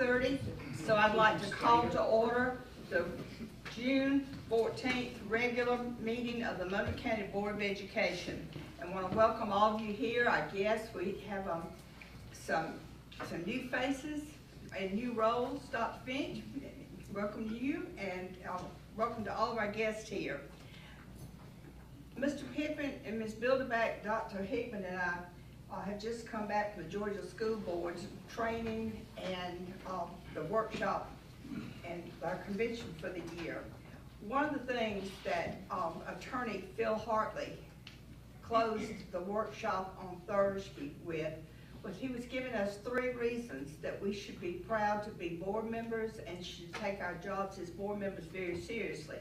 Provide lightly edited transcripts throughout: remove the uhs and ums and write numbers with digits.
5:30, so I'd like to call to order the June 14th regular meeting of the Monroe County Board of Education. I want to welcome all of you here. I guess we have some new faces and new roles. Dr. Finch, welcome to you, and welcome to all of our guests here. Mr. Pippin and Ms. Bilderback, Dr. Hickman and I have just come back from the Georgia School Board's training and the workshop and our convention for the year. One of the things that Attorney Phil Hartley closed the workshop on Thursday with was he was giving us 3 reasons that we should be proud to be board members and should take our jobs as board members very seriously.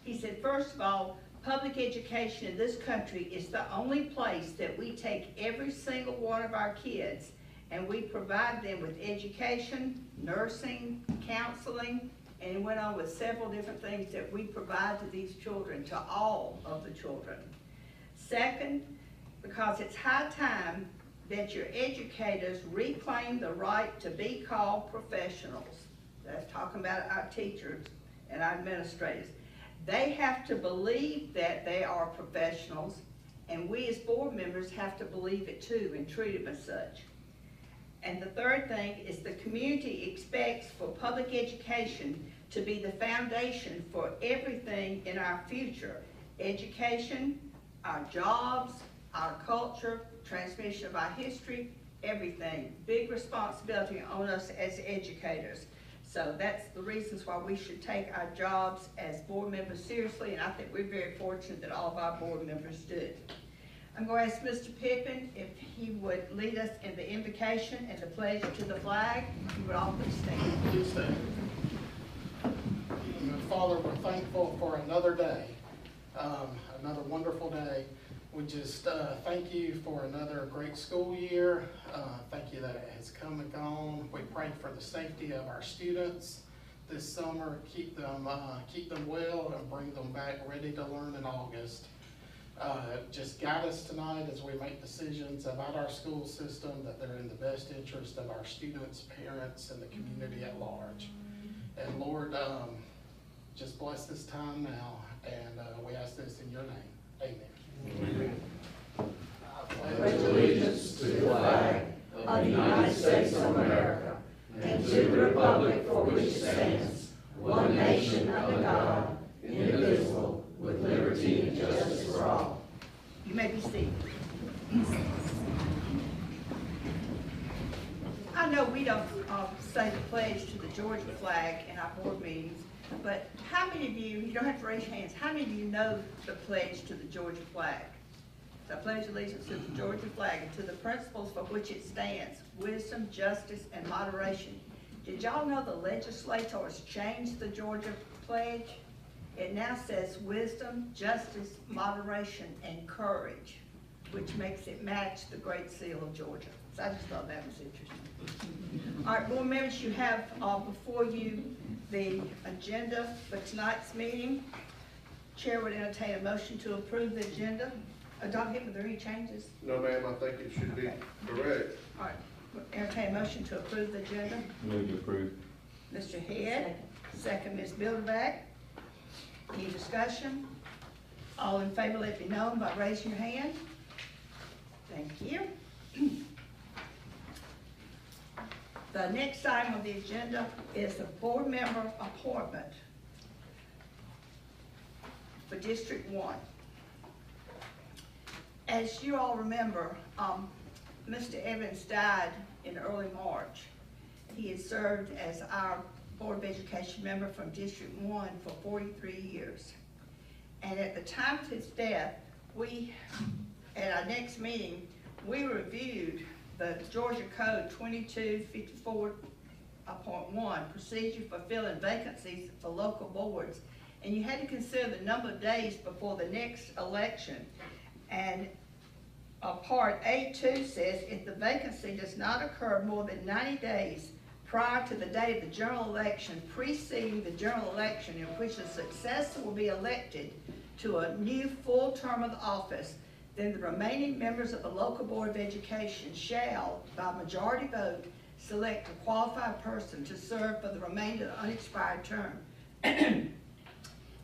He said, first of all, public education in this country is the only place that we take every single one of our kids and we provide them with education, nursing, counseling, and it went on with several different things that we provide to these children, to all of the children. Second, because it's high time that your educators reclaim the right to be called professionals. That's talking about our teachers and our administrators. They have to believe that they are professionals, and we as board members have to believe it too and treat them as such. And the third thing is the community expects for public education to be the foundation for everything in our future. Education, our jobs, our culture, transmission of our history, everything. Big responsibility on us as educators. So that's the reasons why we should take our jobs as board members seriously, and I think we're very fortunate that all of our board members do. I'm going to ask Mr. Pippin if he would lead us in the invocation and the pledge to the flag. You would all please stand. Please stand. Father, we're thankful for another day, another wonderful day. We just thank you for another great school year. Thank you that it has come and gone. We pray for the safety of our students this summer. Keep them well and bring them back ready to learn in August. Just guide us tonight as we make decisions about our school system, that they're in the best interest of our students, parents, and the community at large. And Lord, just bless this time now, and we ask this in your name. Amen. Amen. I pledge allegiance to the flag of the United States of America and to the republic for which it stands, one nation under God, indivisible, with liberty and justice for all. You may be seated. I know we don't say the pledge to the Georgia flag in our board meetings, but how many of you don't have to raise your hands, how many of you know the pledge to the Georgia flag? So I pledge allegiance to the Georgia flag and to the principles for which it stands, wisdom, justice, and moderation. Did y'all know the legislators changed the Georgia pledge? It now says wisdom, justice, moderation, and courage, which makes it match the Great Seal of Georgia. So I just thought that was interesting. All right, board members, you have before you the agenda for tonight's meeting. Chair would entertain a motion to approve the agenda. Dr. Hickman, are there any changes? No, ma'am, I think it should be correct. All right, entertain a motion to approve the agenda. Move to approve. Mr. Head, second Ms. Bilderback. Any discussion? All in favor, let it be known by raising your hand. Thank you. The next item on the agenda is the board member appointment for District 1. As you all remember, Mr. Evans died in early March. He has served as our Board of Education member from District 1 for 43 years. And at the time of his death, at our next meeting, we reviewed the Georgia Code 2254.1, procedure for filling vacancies for local boards. And you had to consider the number of days before the next election. And Part A2 says if the vacancy does not occur more than 90 days prior to the day of the general election preceding the general election in which a successor will be elected to a new full term of office, then the remaining members of the local Board of Education shall, by majority vote, select a qualified person to serve for the remainder of the unexpired term.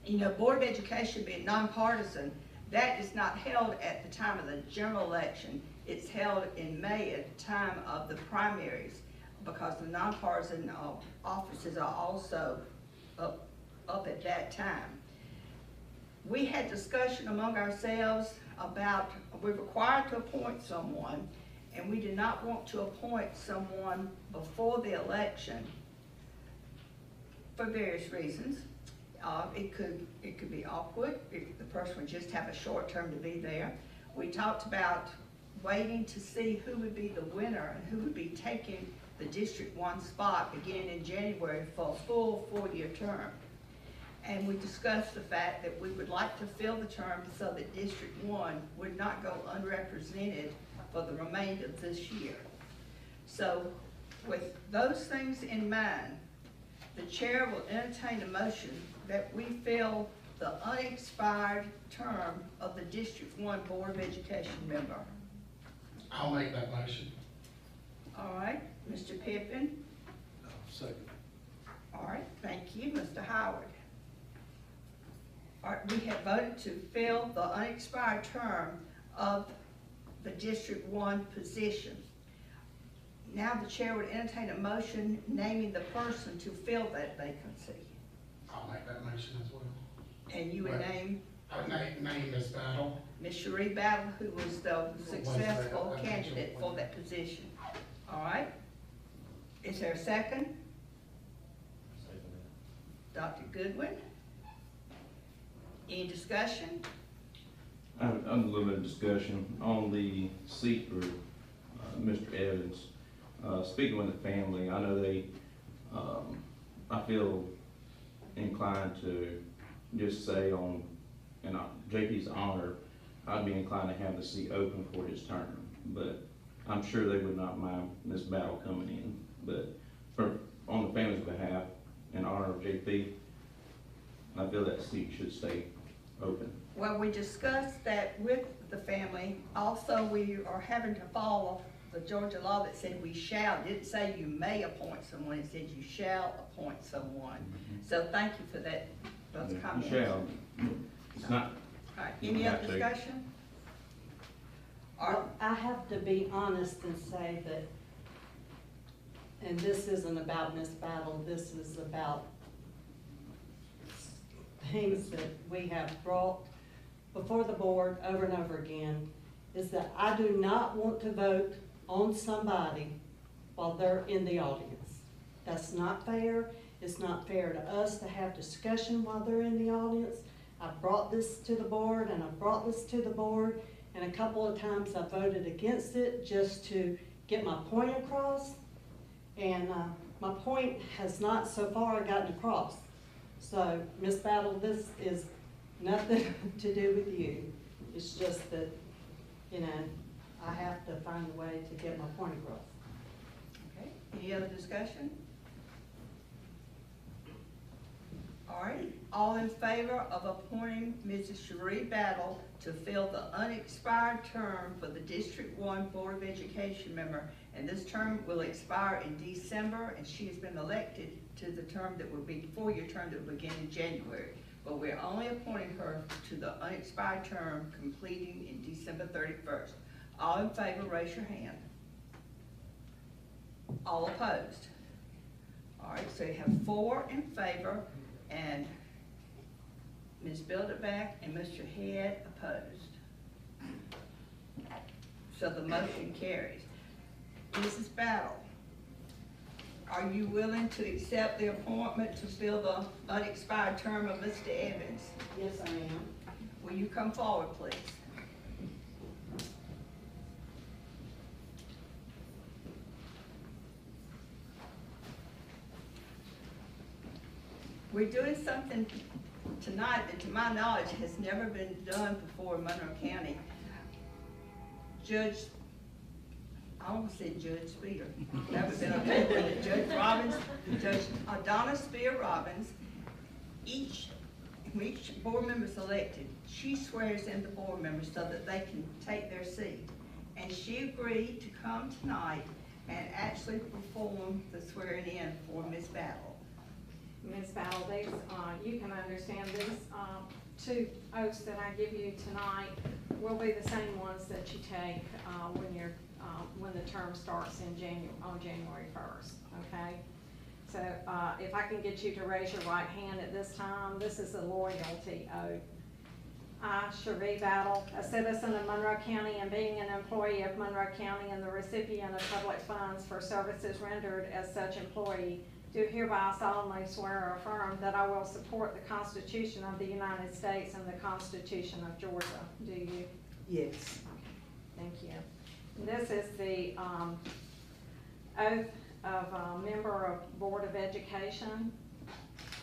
You know, Board of Education being nonpartisan, that is not held at the time of the general election. It's held in May at the time of the primaries, because the nonpartisan offices are also up at that time. We had discussion among ourselves about, we're required to appoint someone, and we did not want to appoint someone before the election for various reasons. It could be awkward if the person would just have a short term to be there. We talked about waiting to see who would be the winner and who would be taking the District 1 spot beginning in January for a full 4-year term. And we discussed the fact that we would like to fill the term so that District 1 would not go unrepresented for the remainder of this year. So with those things in mind, the chair will entertain a motion that we fill the unexpired term of the District 1 Board of Education member. I'll make that motion. All right, Mr. Pippin. Second. All right, thank you, Mr. Howard. All right, we have voted to fill the unexpired term of the District 1 position. Now the chair would entertain a motion naming the person to fill that vacancy. I'll make that motion as well. And you would Right. name Name Ms. Battle. Ms. Cherie Battle, who was the successful candidate for that position. All right? Is there a second? Dr. Goodwin? Any discussion? I'm a little bit of discussion on the seat for Mr. Evans. Speaking with the family, I know they, I feel inclined to just say on, in JP's honor, I'd be inclined to have the seat open for his term. But I'm sure they would not mind Ms. Battle coming in. But on the family's behalf, in honor of JP, I feel that seat should stay open. Well, we discussed that with the family. Also, we are having to follow the Georgia law that said we shall. It didn't say you may appoint someone, it said you shall appoint someone. So thank you for that, those comments. You shall. It's not. All right, any other discussion? Well, I have to be honest and say that, and this isn't about Miss Battle, this is about things that we have brought before the board over and over again, is that I do not want to vote on somebody while they're in the audience. That's not fair. It's not fair to us to have discussion while they're in the audience. I brought this to the board and I brought this to the board, and a couple of times I voted against it just to get my point across. And my point has not so far gotten across. So, Ms. Battle, this is nothing to do with you. It's just that, you know, I have to find a way to get my point across. Okay, any other discussion? All right, all in favor of appointing Mrs. Cherie Battle to fill the unexpired term for the District 1 Board of Education member, and this term will expire in December, and she has been elected to the term that will be 4-year term that will begin in January. But we're only appointing her to the unexpired term completing in December 31st. All in favor, raise your hand. All opposed? All right, so you have 4 in favor, and Ms. Bilderback and Mr. Head opposed. So the motion carries. Mrs. Battle, are you willing to accept the appointment to fill the unexpired term of Mr. Evans? Yes, I am. Will you come forward, please? We're doing something tonight that, to my knowledge, has never been done before in Monroe County. Judge, I almost said Judge Spear. That would have been okay with it. Judge Robbins, Judge Donna Spear Robbins, each board member is elected, she swears in the board members so that they can take their seat. And she agreed to come tonight and actually perform the swearing in for Ms. Battle. Ms. Battle, these, you can understand these, two oaths that I give you tonight will be the same ones that you take, when the term starts on January 1st, okay? So, if I can get you to raise your right hand at this time, this is a loyalty oath. I, Cherie Battle, a citizen of Monroe County and being an employee of Monroe County and the recipient of public funds for services rendered as such employee, do hereby solemnly swear or affirm that I will support the Constitution of the United States and the Constitution of Georgia. Do you? Yes. Thank you. This is the oath of a member of Board of Education.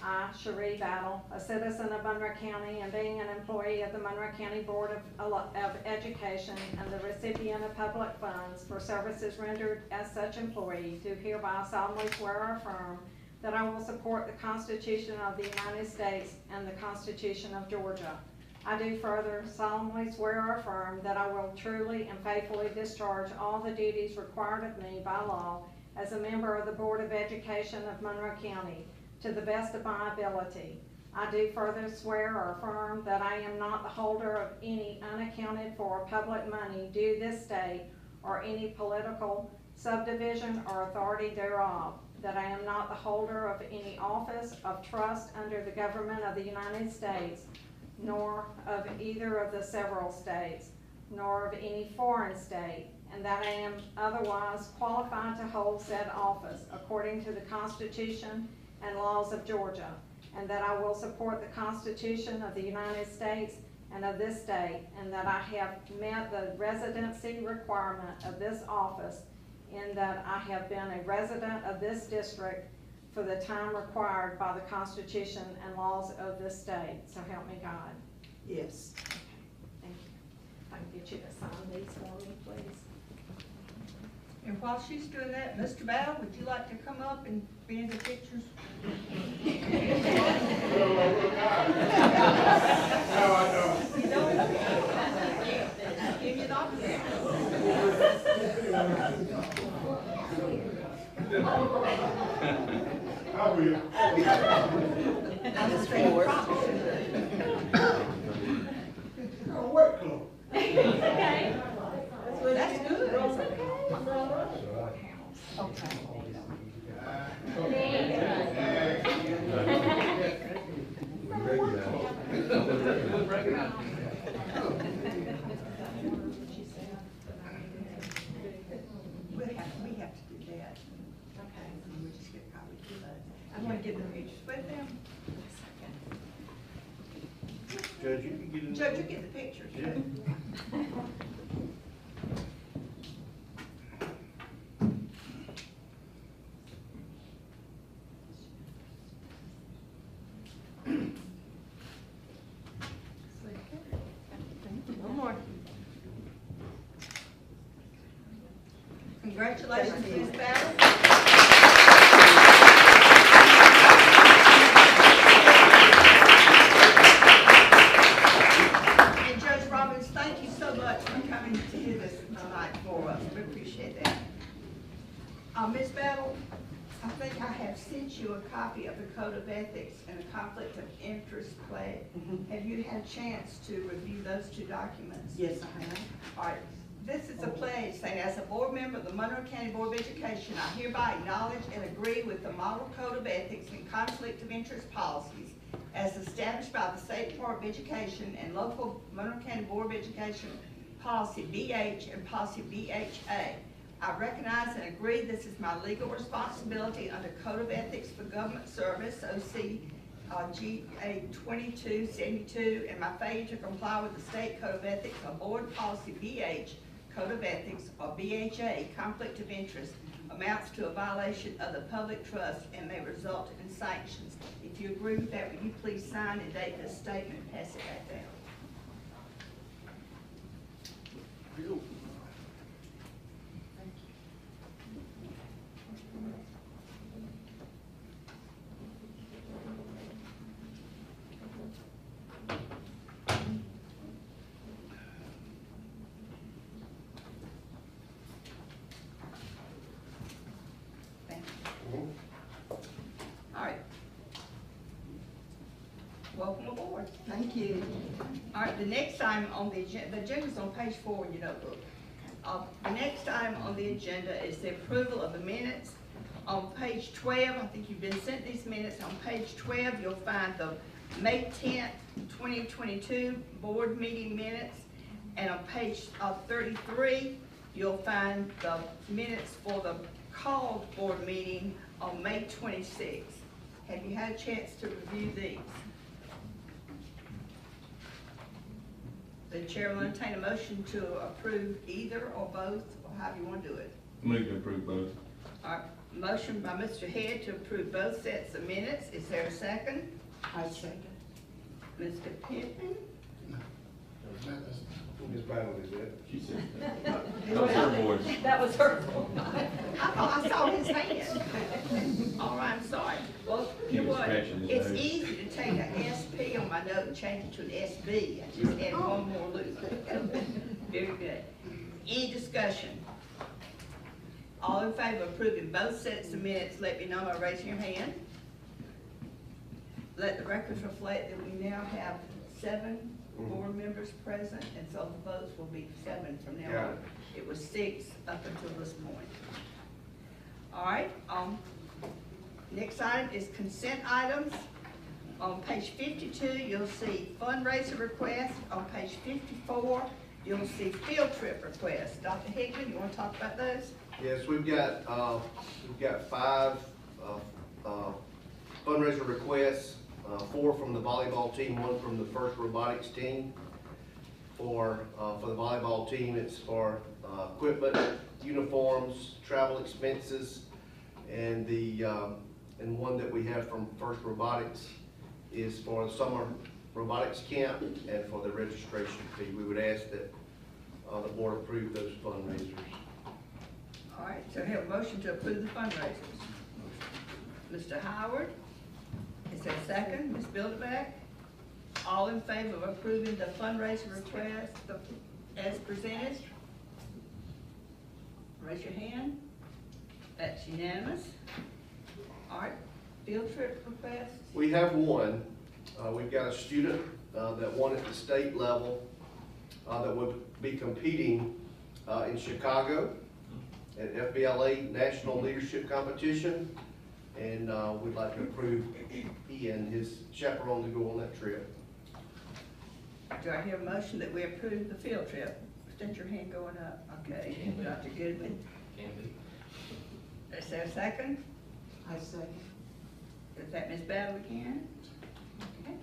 I, Cherie Battle, a citizen of Monroe County and being an employee of the Monroe County Board of Education and the recipient of public funds for services rendered as such employee, do hereby solemnly swear or affirm that I will support the Constitution of the United States and the Constitution of Georgia. I do further solemnly swear or affirm that I will truly and faithfully discharge all the duties required of me by law as a member of the Board of Education of Monroe County, to the best of my ability. I do further swear or affirm that I am not the holder of any unaccounted for public money due this state or any political subdivision or authority thereof, that I am not the holder of any office of trust under the government of the United States, nor of either of the several states, nor of any foreign state, and that I am otherwise qualified to hold said office according to the Constitution and laws of Georgia, and that I will support the Constitution of the United States and of this state, and that I have met the residency requirement of this office in that I have been a resident of this district for the time required by the Constitution and laws of this state. So help me God. Yes. Okay, thank you. If I can get you to sign these for me, please. And while she's doing that, Mr. Battle, would you like to come up and be in the pictures? No, I don't. You don't? Give you an opportunity. I will. I just think you probably should. What club? Okay. That's good. We have to do that. Okay. And we just get a copy of those. I want to get the pictures with them. Judge, you can get in. Judge, you get the pictures. Yeah. One more. Congratulations, Ms. Battle. And Judge Robbins, thank you so much for coming to do this tonight for us. We appreciate that. Ms. Battle, I think I have sent you a copy of the Code of Ethics and a Conflict of Interest pledge. Have you had a chance to review those two documents? Yes, I have. All right, this is a pledge saying, as a board member of the Monroe County Board of Education, I hereby acknowledge and agree with the Model Code of Ethics and Conflict of Interest policies as established by the State Board of Education and local Monroe County Board of Education policy BH and policy BHA. I recognize and agree this is my legal responsibility under Code of Ethics for Government Service, OC GA 2272, and my failure to comply with the State Code of Ethics or Board Policy BH, Code of Ethics, or BHA, Conflict of Interest, amounts to a violation of the public trust and may result in sanctions. If you agree with that, would you please sign and date this statement and pass it back down? welcome aboard. Thank you. All right, the next item on the agenda's on page 4 in your notebook. The next item on the agenda is the approval of the minutes. On page 12, I think you've been sent these minutes. On page 12, you'll find the May 10th, 2022 board meeting minutes. And on page 33, you'll find the minutes for the called board meeting on May 26th. Have you had a chance to review these? The chair will entertain a motion to approve either or both, or however you want to do it. Move to approve both. All right, motion by Mr. Head to approve both sets of minutes. Is there a second? I second. Mr. Pittman? Ms. Battle is it? She said that. That was her voice. That was her. I thought I saw his hand. All right, I'm sorry. Well, He you know was what? scratching his It's nose. easy to take an SP on my note and change it to an SB. I just add one more loop. Very good. Any discussion? All in favor of approving both sets of minutes, let me know by raising your hand. Let the records reflect that we now have 7 board members present, and so the votes will be 7 from now on. It was 6 up until this point. All right, next item is consent items. On page 52, you'll see fundraiser requests. On page 54, you'll see field trip requests. Dr. Hickman, you want to talk about those? Yes, we've got 5 fundraiser requests, 4 from the volleyball team, 1 from the first robotics team. For the volleyball team, it's for equipment, uniforms, travel expenses, and and one that we have from first robotics is for the summer robotics camp and for the registration fee. We would ask that the board approve those fundraisers. All right, so I have a motion to approve the fundraisers. Mr. Howard, is there a second? Ms. Bilderbeck? All in favor of approving the fundraiser request as presented? Raise your hand. That's unanimous. All right, field trip request? We have one. We've got a student that won at the state level that would be competing in Chicago at FBLA National Leadership Competition. And we'd like to approve he and his chaperone to go on that trip. Do I hear a motion that we approve the field trip? Extend your hand going up. Okay, Dr. Goodman. Is there a second? I second. Is that Ms. Battle again? Okay.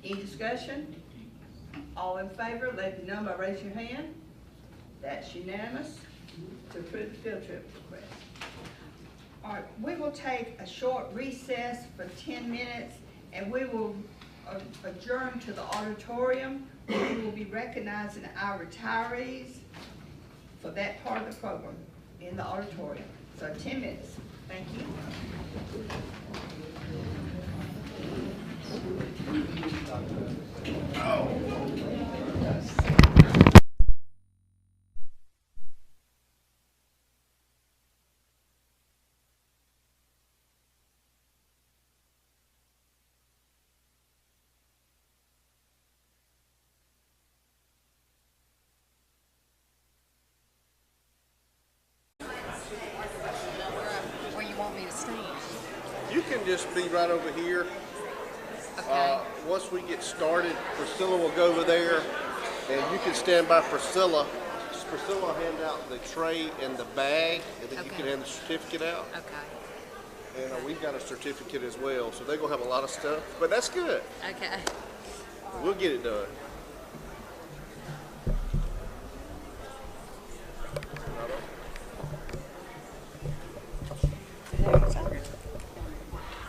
Any discussion? All in favor, let me know by raising your hand. That's unanimous to approve the field trip request. All right, we will take a short recess for 10 minutes and we will adjourn to the auditorium. We will be recognizing our retirees for that part of the program in the auditorium. So 10 minutes. Thank you. Where you want me to stand? You can just be right over here. Okay. Once we get started, Priscilla will go over there, and you can stand by Priscilla. Priscilla will hand out the tray and the bag, and then you Okay. can hand the certificate out. Okay. And we've got a certificate as well, so they're gonna have a lot of stuff, but that's good. Okay. We'll get it done.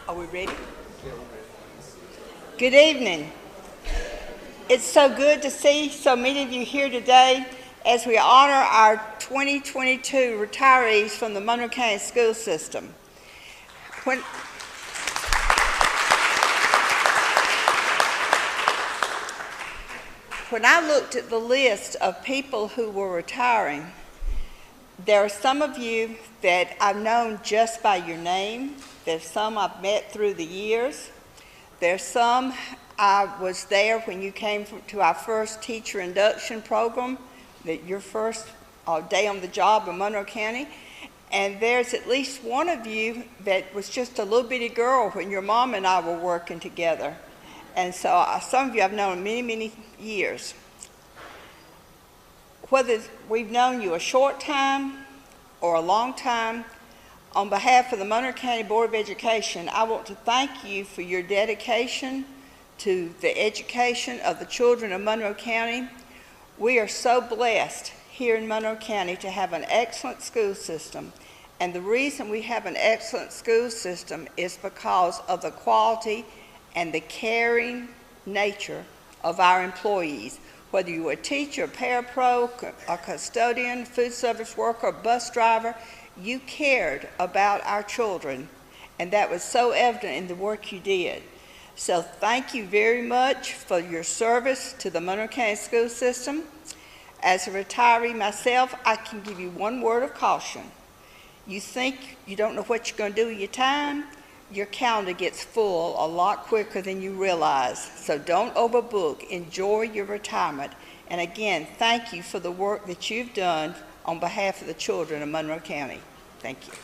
Are we ready? Good evening. It's so good to see so many of you here today as we honor our 2022 retirees from the Monroe County School System. When I looked at the list of people who were retiring, there are some of you that I've known just by your name. There's some I've met through the years. There's some I was there when you came to our first teacher induction program, your first day on the job in Monroe County. And there's at least one of you that was just a little bitty girl when your mom and I were working together. And so some of you I've known many, many years. Whether we've known you a short time or a long time, on behalf of the Monroe County Board of Education, I want to thank you for your dedication to the education of the children of Monroe County. We are so blessed here in Monroe County to have an excellent school system. And the reason we have an excellent school system is because of the quality and the caring nature of our employees. Whether you're a teacher, a parapro, a custodian, food service worker, bus driver, you cared about our children, and that was so evident in the work you did. So thank you very much for your service to the Monroe County school system. As a retiree myself, I can give you one word of caution. You think you don't know what you're going to do with your time, your calendar gets full a lot quicker than you realize. So don't overbook. Enjoy your retirement. And again, thank you for the work that you've done on behalf of the children of Monroe County. Thank you.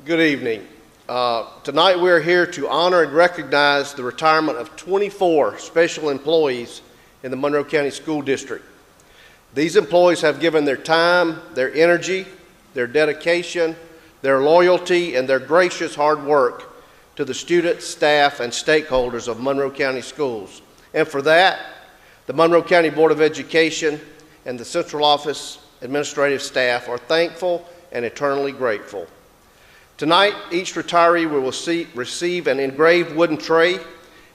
Good evening. Tonight we're here to honor and recognize the retirement of 24 special employees in the Monroe County School District. These employees have given their time, their energy, their dedication, their loyalty, and their gracious hard work to the students, staff, and stakeholders of Monroe County Schools. And for that, the Monroe County Board of Education and the Central Office administrative staff are thankful and eternally grateful. Tonight, each retiree will receive an engraved wooden tray,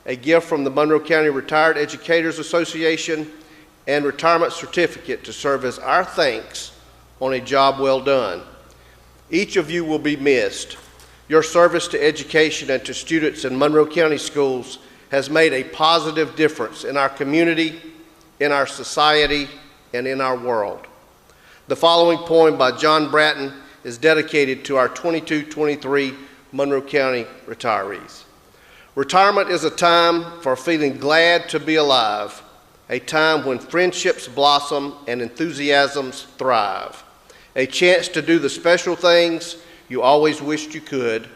a gift from the Monroe County Retired Educators Association, and retirement certificate to serve as our thanks on a job well done. Each of you will be missed. Your service to education and to students in Monroe County schools has made a positive difference in our community, in our society, and in our world. The following poem by John Bratton is dedicated to our 22-23 Monroe County retirees. Retirement is a time for feeling glad to be alive, a time when friendships blossom and enthusiasms thrive, a chance to do the special things you always wished you could.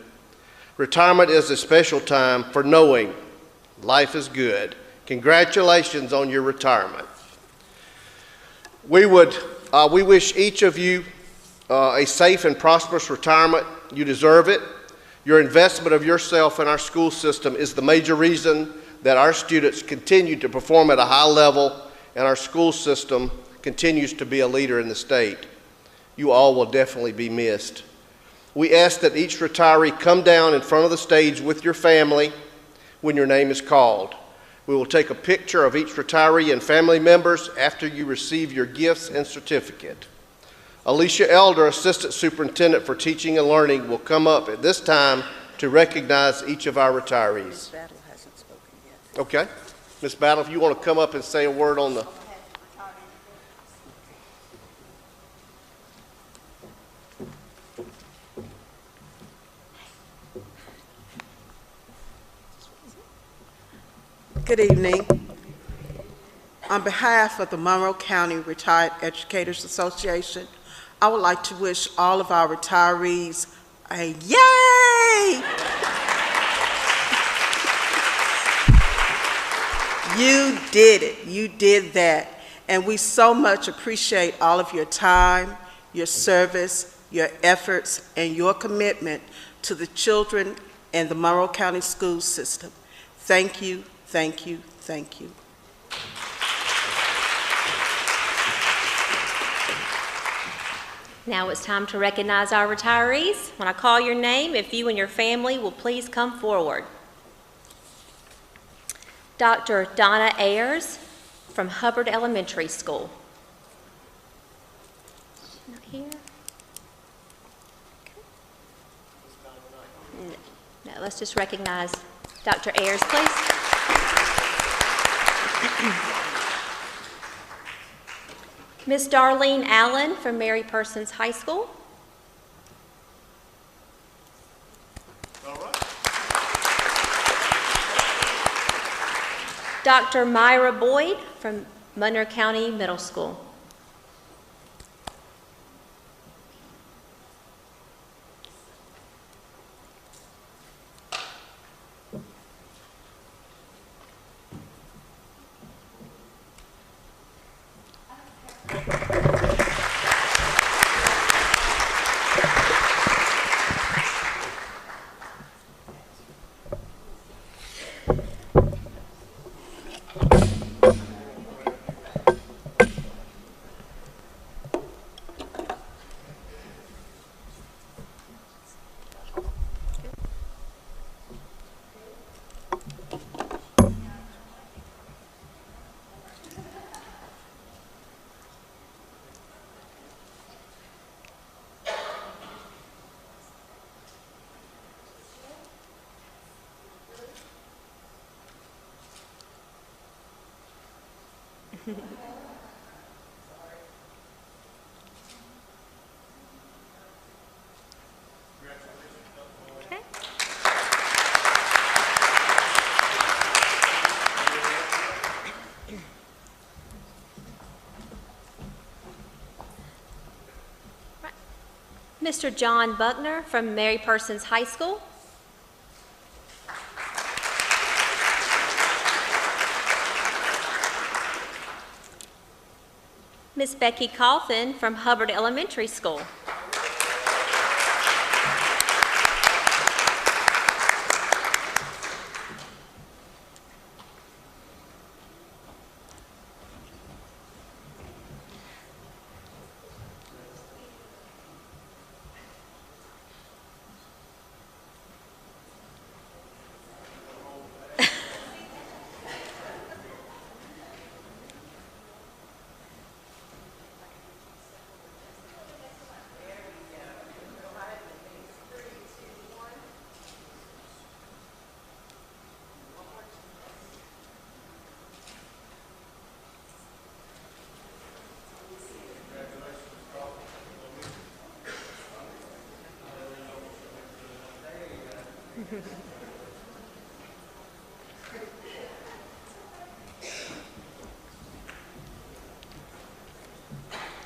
Retirement is a special time for knowing life is good. Congratulations on your retirement. We wish each of you a safe and prosperous retirement. You deserve it. Your investment of yourself in our school system is the major reason that our students continue to perform at a high level and our school system continues to be a leader in the state. You all will definitely be missed. We ask that each retiree come down in front of the stage with your family when your name is called. We will take a picture of each retiree and family members after you receive your gifts and certificate. Alicia Elder, Assistant Superintendent for Teaching and Learning, will come up at this time to recognize each of our retirees. Ms. Battle hasn't spoken yet. Okay. Ms. Battle, if you want to come up and say a word on the... Good evening. On behalf of the Monroe County Retired Educators Association, I would like to wish all of our retirees a yay! You did it. You did that. And we so much appreciate all of your time, your service, your efforts, and your commitment to the children and the Monroe County school system. Thank you, thank you, thank you. Now it's time to recognize our retirees. When I call your name, if you and your family will please come forward. Dr. Donna Ayers from Hubbard Elementary School. Not here? Okay. No, let's just recognize Dr. Ayers, please. Miss Darlene Allen from Mary Persons High School. All right. Dr. Myra Boyd from Monroe County Middle School. Okay. Right. Mr. John Buckner from Mary Persons High School. Miss Becky Coffin from Hubbard Elementary School.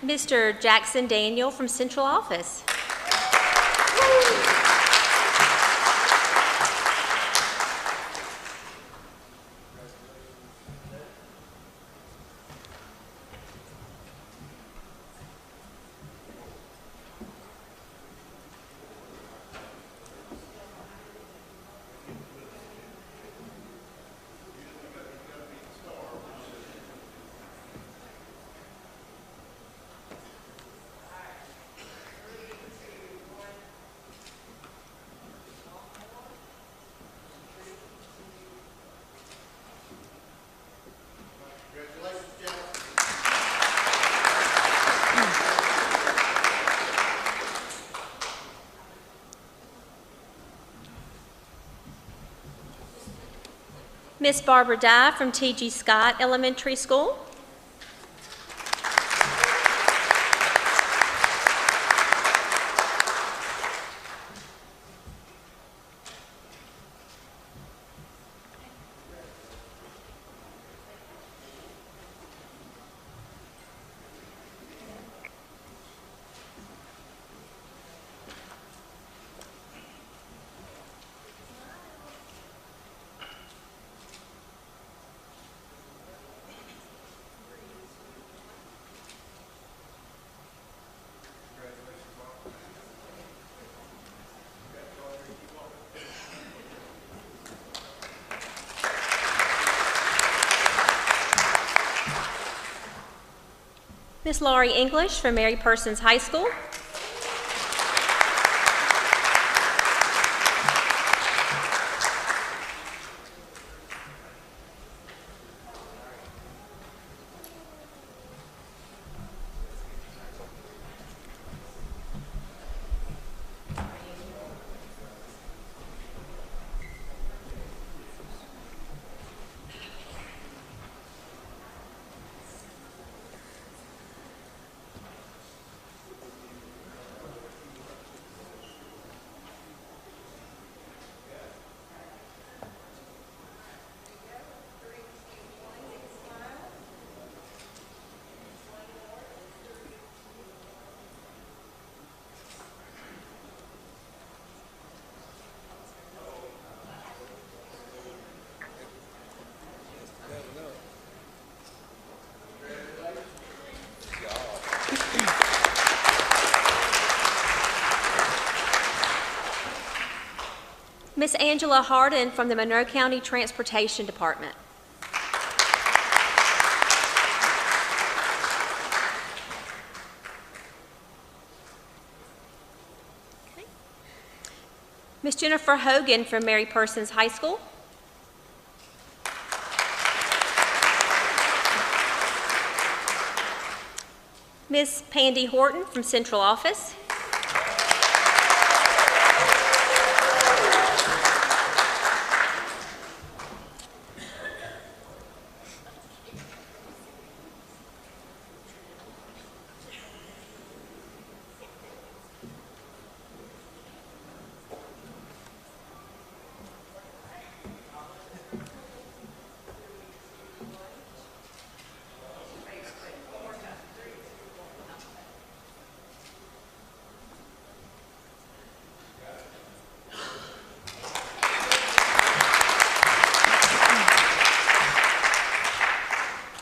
Mr. Jackson Daniel from Central Office. Miss Barbara Dye from T.G. Scott Elementary School. Miss Laurie English from Mary Persons High School. Miss Angela Harden from the Monroe County Transportation Department. Okay. Miss Jennifer Hogan from Mary Persons High School. Miss Pandy Horton from Central Office.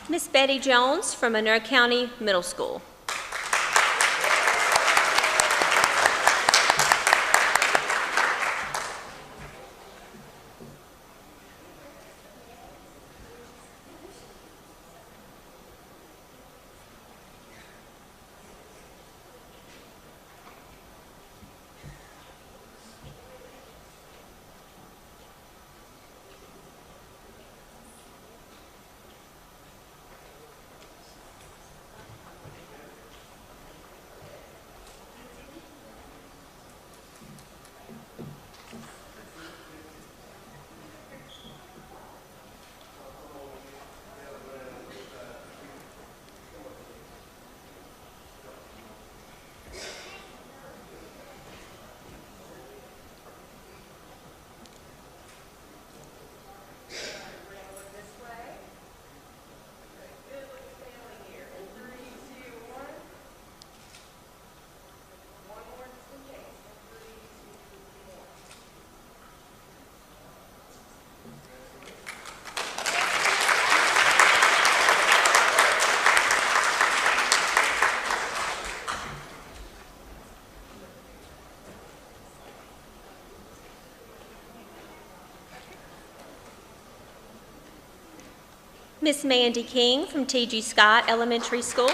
Miss Betty Jones from Monroe County Middle School. Miss Mandy King from T.G. Scott Elementary School.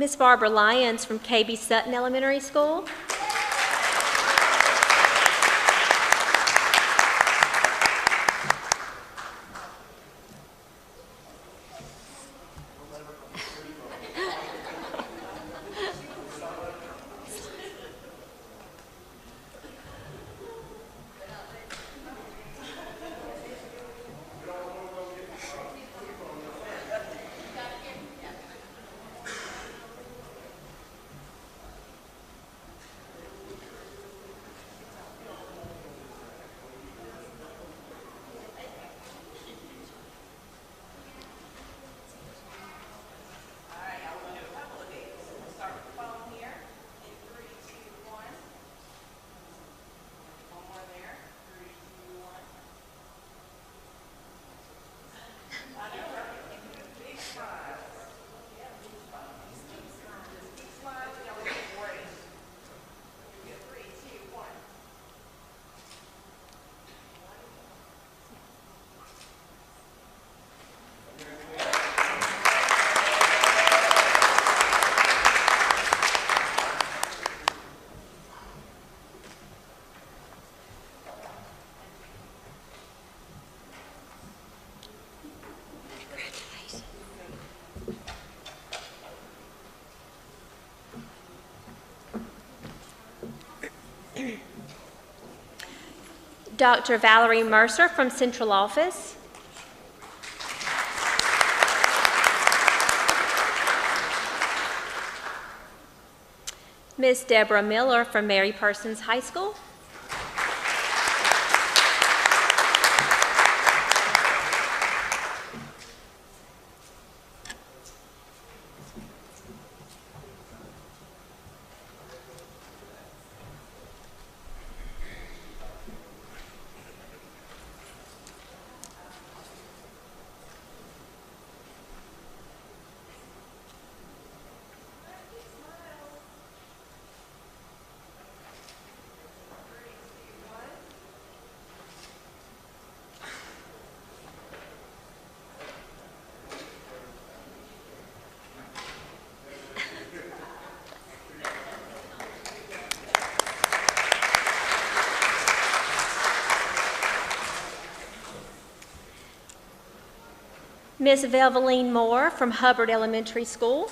Miss Barbara Lyons from KB Sutton Elementary School. Dr. Valerie Mercer from Central Office. Ms. Deborah Miller from Mary Persons High School. Ms. Velveline Moore from Hubbard Elementary School.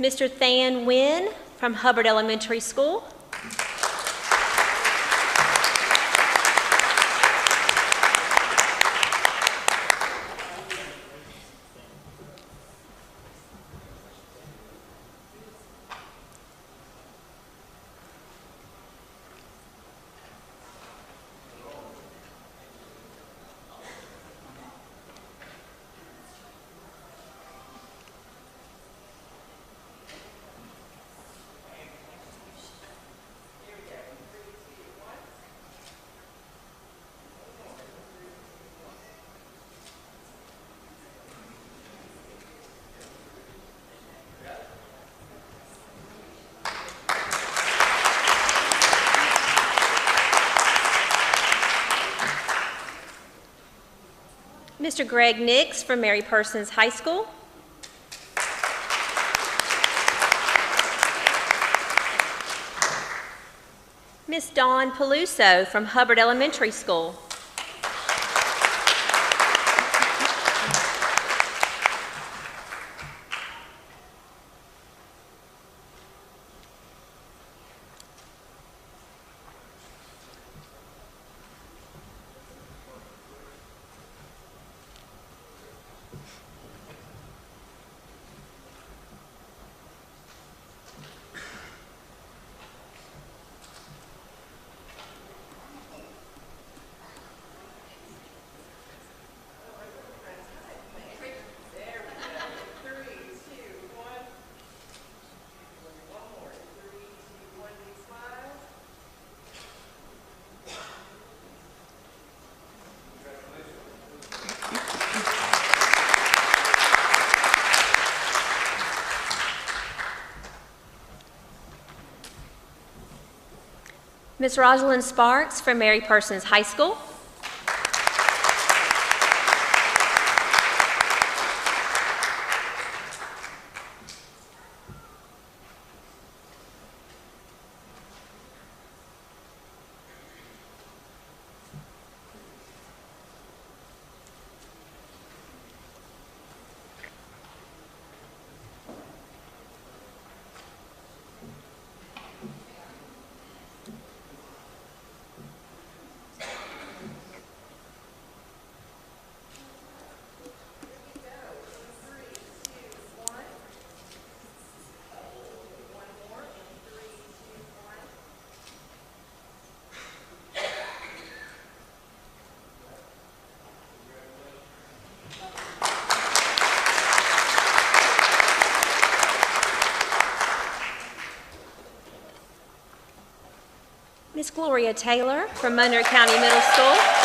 Mr. Than Nguyen from Hubbard Elementary School. Mr. Greg Nix from Mary Persons High School. Miss Dawn Peluso from Hubbard Elementary School. Ms. Rosalind Sparks from Mary Persons High School. Miss Gloria Taylor from Monroe County Middle School.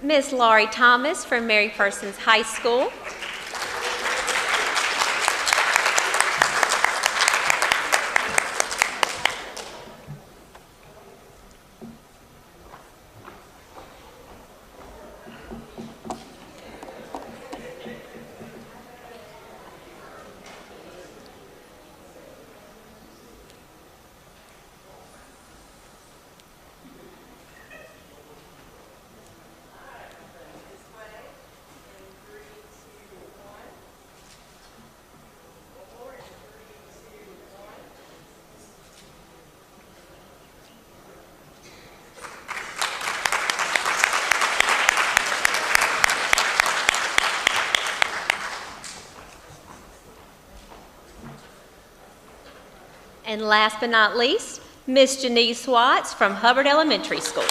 Miss Laurie Thomas from Mary Persons High School. And last but not least, Miss Janice Watts from Hubbard Elementary School.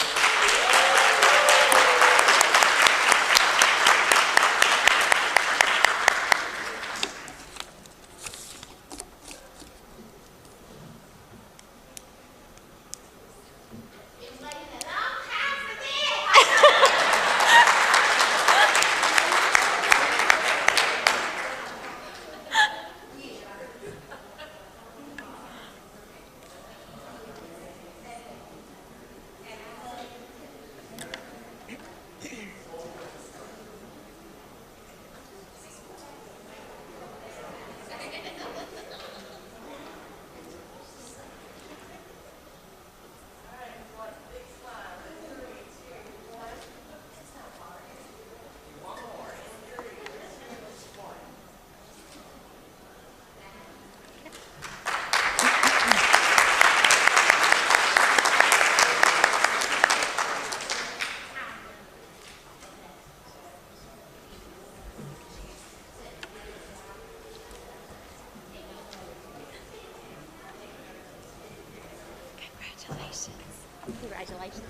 Congratulations.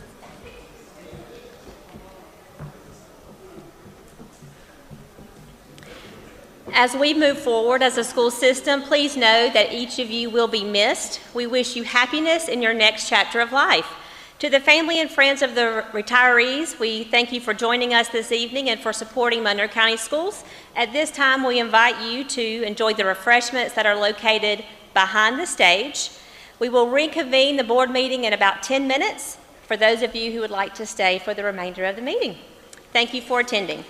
As we move forward as a school system, please know that each of you will be missed. We wish you happiness in your next chapter of life. To the family and friends of the retirees, we thank you for joining us this evening and for supporting Monroe County Schools. At this time, we invite you to enjoy the refreshments that are located behind the stage. We will reconvene the board meeting in about 10 minutes for those of you who would like to stay for the remainder of the meeting. Thank you for attending.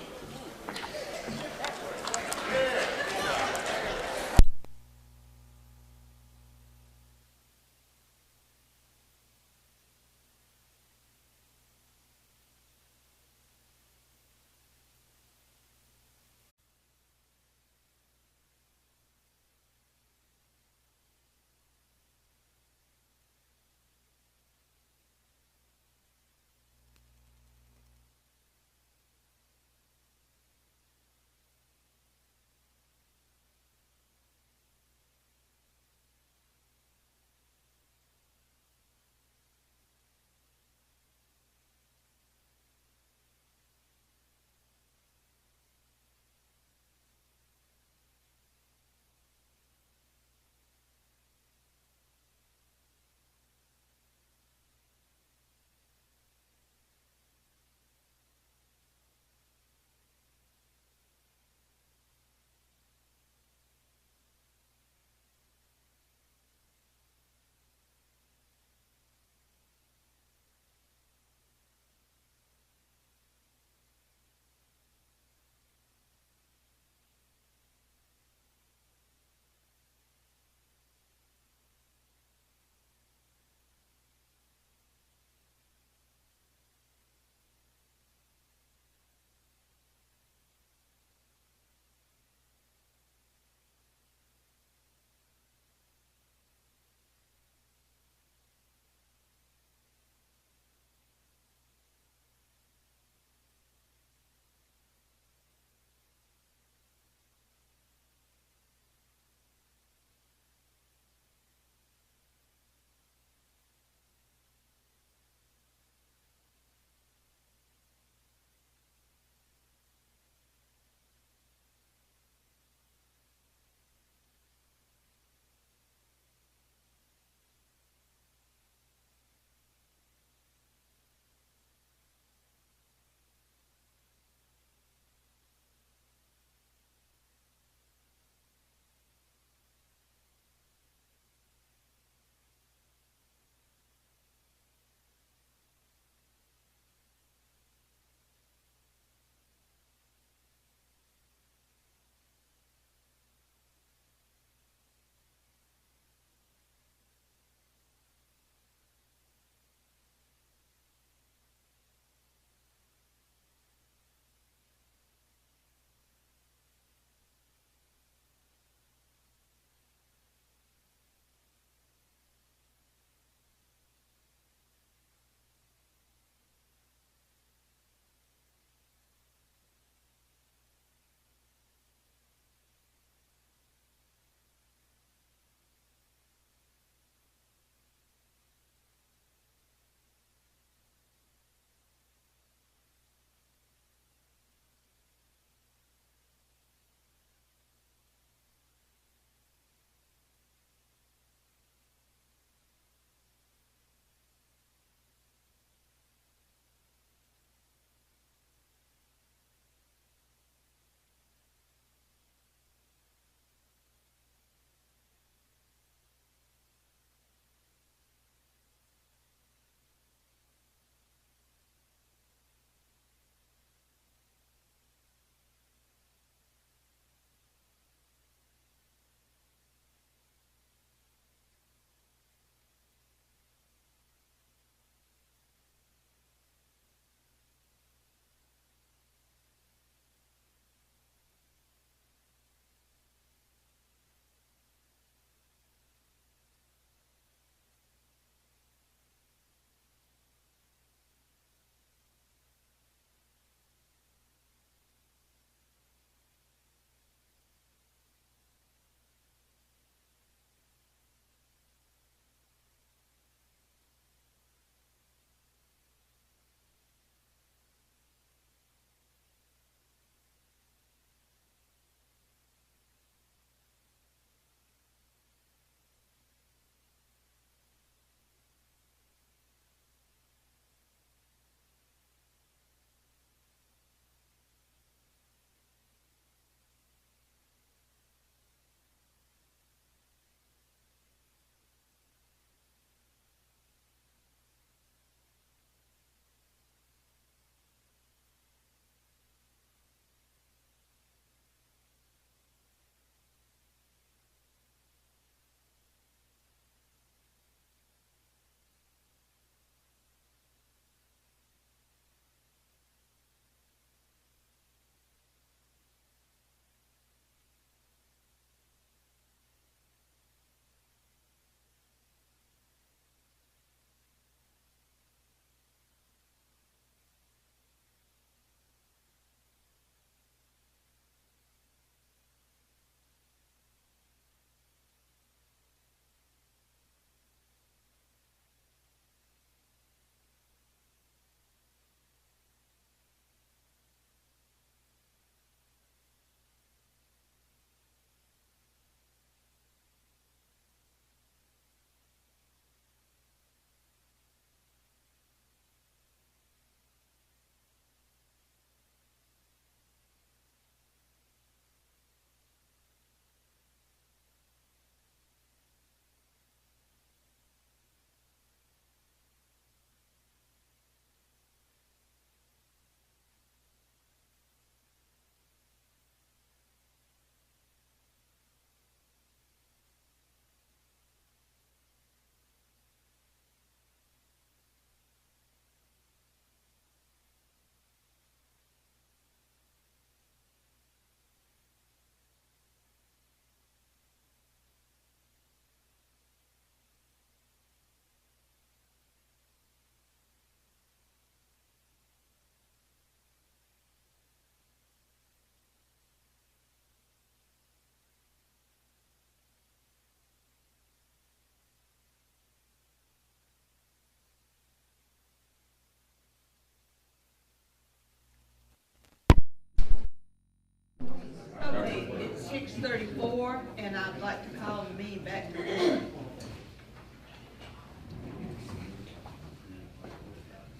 I'd like to call the meeting back to order.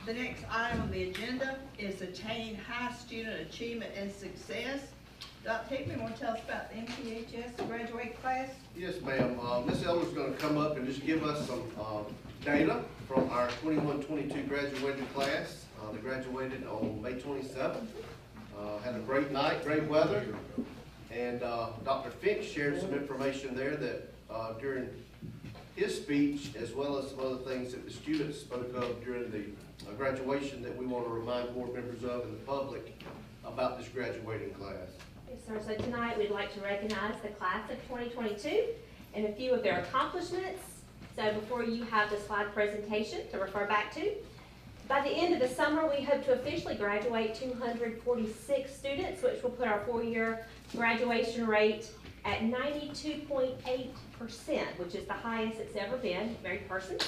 The next item on the agenda is attaining high student achievement and success. Dr. Hickman, want to tell us about the MTHS graduate class? Yes, ma'am. Ms. Elder's going to come up and just give us some data from our 21-22 graduating class. They graduated on May 27th. Had a great night, great weather. And Dr. Finch shared some information there that during his speech, as well as some other things that the students spoke of during the graduation that we want to remind board members of and the public about this graduating class. Yes, sir. So tonight we'd like to recognize the class of 2022 and a few of their accomplishments. So before you have the slide presentation to refer back to, by the end of the summer we hope to officially graduate 246 students, which will put our four-year graduation rate at 92.8%, which is the highest it's ever been. Mary Parsons.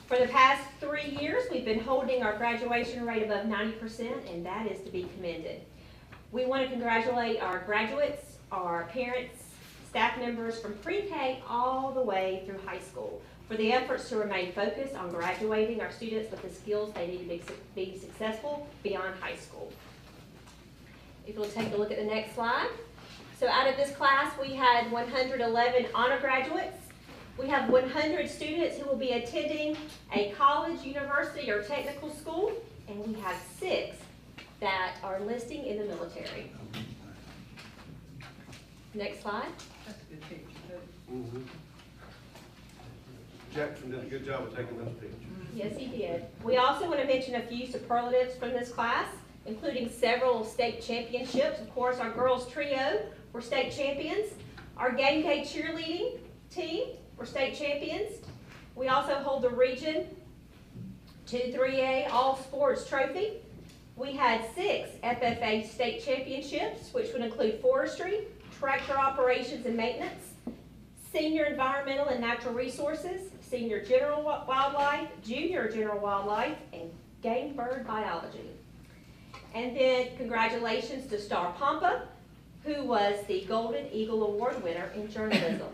For the past 3 years, we've been holding our graduation rate above 90%, and that is to be commended. We want to congratulate our graduates, our parents, staff members from pre-K all the way through high school for the efforts to remain focused on graduating our students with the skills they need to be successful beyond high school. If you'll take a look at the next slide. So out of this class, we had 111 honor graduates. We have 100 students who will be attending a college, university, or technical school, and we have 6 that are enlisting in the military. Next slide. That's a good picture. Jackson did a good job of taking those pictures. Yes, he did. We also want to mention a few superlatives from this class, including several state championships. Of course, our girls trio were state champions. Our game day cheerleading team were state champions. We also hold the Region 2-3A All Sports Trophy. We had 6 FFA state championships, which would include forestry, tractor operations and maintenance, senior environmental and natural resources, senior general wildlife, junior general wildlife, and game bird biology. And then congratulations to Star Pompa, who was the Golden Eagle Award winner in journalism.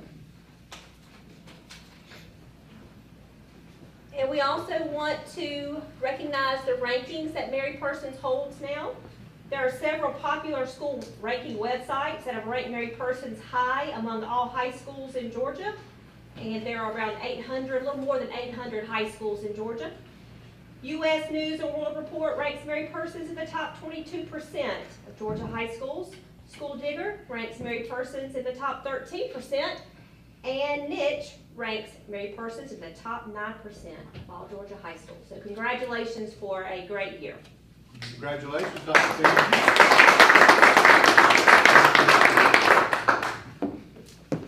And we also want to recognize the rankings that Mary Parsons holds now. There are several popular school ranking websites that have ranked Mary Parsons high among all high schools in Georgia. And there are around 800, a little more than 800 high schools in Georgia. U.S. News and World Report ranks Mary Parsons in the top 22% of Georgia high schools. School Digger ranks Mary Parsons in the top 13%. And Niche ranks Mary Parsons in the top 9% of all Georgia high schools. So congratulations for a great year. Congratulations, Dr. Finch.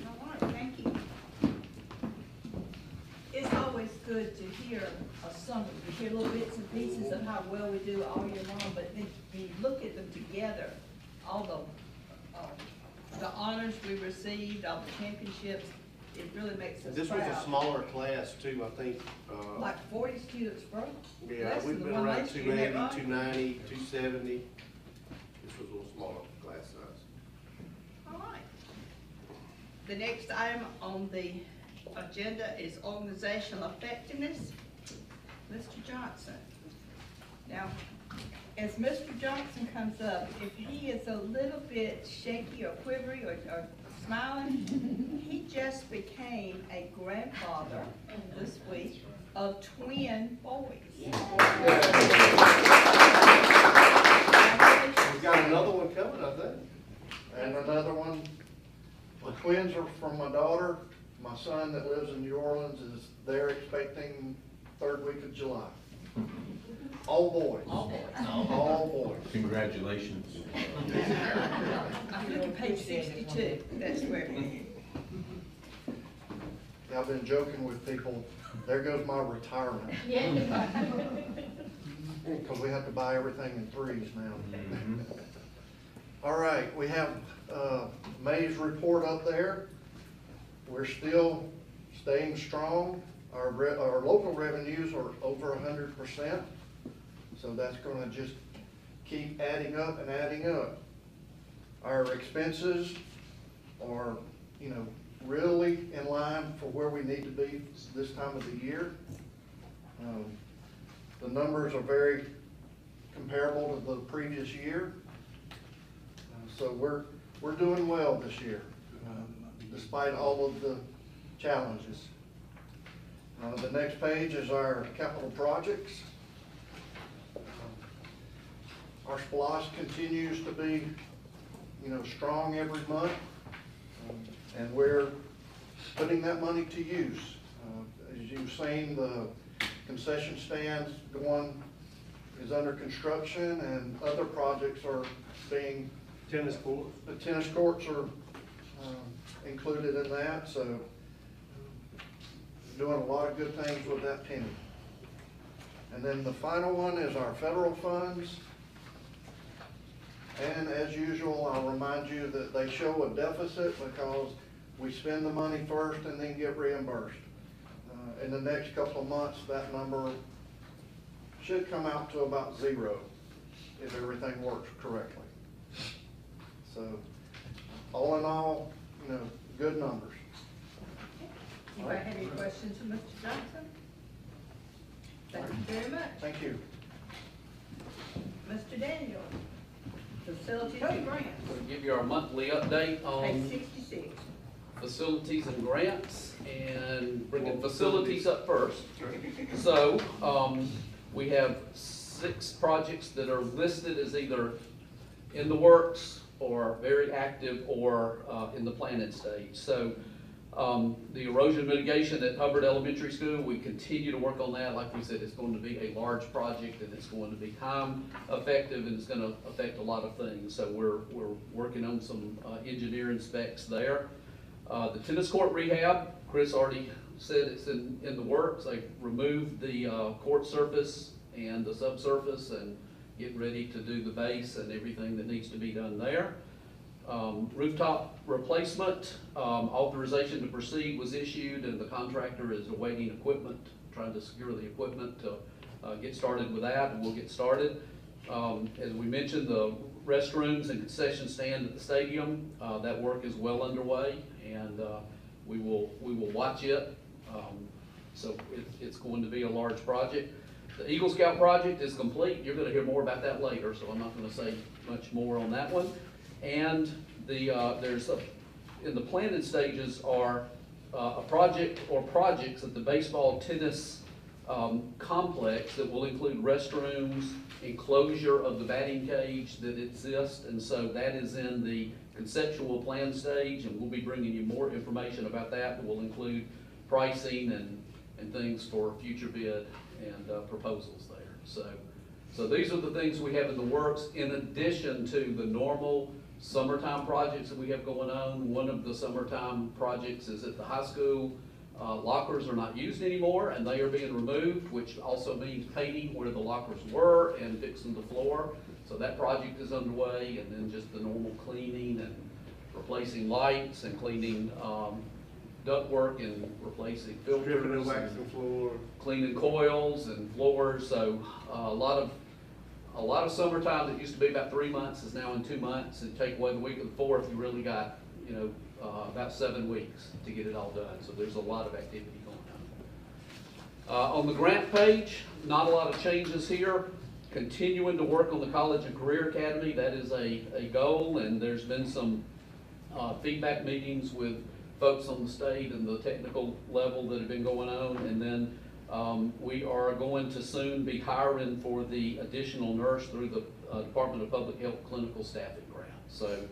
All right, thank you. It's always good to hear a summary, to hear little bits and pieces of how well we do all year long, but then when you look at them together, all the honors we received, all the championships, it really makes us This was proud. a smaller class too, I think. Like 40 students, bro? Yeah, Less we've than been the one around last year, isn't that 280, right? 290, 270. This was a little smaller class size. All right. The next item on the agenda is organizational effectiveness. Mr. Johnson. Now, as Mr. Johnson comes up, if he is a little bit shaky or quivery or smiling, he just became a grandfather this week of twin boys. We've got another one coming, I think. And another one, the twins are from my daughter. My son that lives in New Orleans is there expecting 3rd week of July. All boys. All boys. All boys. Congratulations. I'm looking at page 62, that's where. I've been joking with people, there goes my retirement. Because we have to buy everything in 3s now. All right, we have May's report up there. We're still staying strong. Our local revenues are over 100%. So that's going to just keep adding up and adding up. Our expenses are, really in line for where we need to be this time of the year. The numbers are very comparable to the previous year. So we're doing well this year, despite all of the challenges. The next page is our capital projects. Our SPLOST continues to be, strong every month, and we're putting that money to use. As you've seen, the concession stands, one is under construction, and other projects are being. Tennis court. The tennis courts are included in that, so doing a lot of good things with that penny. And then the final one is our federal funds. And as usual, I'll remind you that they show a deficit because we spend the money first and then get reimbursed. In the next couple of months, that number should come out to about 0 if everything works correctly. So, all in all, good numbers. Anybody have any questions for Mr. Johnson? Thank you very much. Thank you. Mr. Daniel, facilities and grants, We'll give you our monthly update page on 66. facilities and grants, and bringing facilities up first. So, we have 6 projects that are listed as either in the works or very active or in the planning stage. So, the erosion mitigation at Hubbard Elementary School, we continue to work on that. Like we said, it's going to be a large project, and it's going to be time effective, and it's going to affect a lot of things. So we're working on some engineering specs there. The tennis court rehab, Chris already said it's in the works. They removed the court surface and the subsurface and getting ready to do the base and everything that needs to be done there. Rooftop replacement, authorization to proceed was issued, and the contractor is awaiting equipment, trying to secure the equipment to get started with that, and we'll get started. As we mentioned, the restrooms and concession stand at the stadium, that work is well underway, and we will watch it. So it's going to be a large project. The Eagle Scout project is complete. You're going to hear more about that later, so I'm not going to say much more on that one. And there's in the planning stages are a project or projects at the baseball tennis complex that will include restrooms, enclosure of the batting cage that exists, and so that is in the conceptual plan stage, and we'll be bringing you more information about that. That will include pricing and things for future bid and proposals there. So these are the things we have in the works, in addition to the normal summertime projects that we have going on. One of the summertime projects is at the high school. Lockers are not used anymore, and they are being removed, which also means painting where the lockers were and fixing the floor. So that project is underway, and then just the normal cleaning and replacing lights and cleaning ductwork and replacing filters. Stripping and waxing floor. Cleaning coils and floors. So a lot of summertime that used to be about 3 months is now in 2 months, and take away the week of the 4th, you really got, about 7 weeks to get it all done. So there's a lot of activity going on. On the grant page, not a lot of changes here. Continuing to work on the College and Career Academy, that is a goal, and there's been some feedback meetings with folks on the state and the technical level that have been going on, and then we are going to soon be hiring for the additional nurse through the Department of Public Health Clinical Staffing Grant. So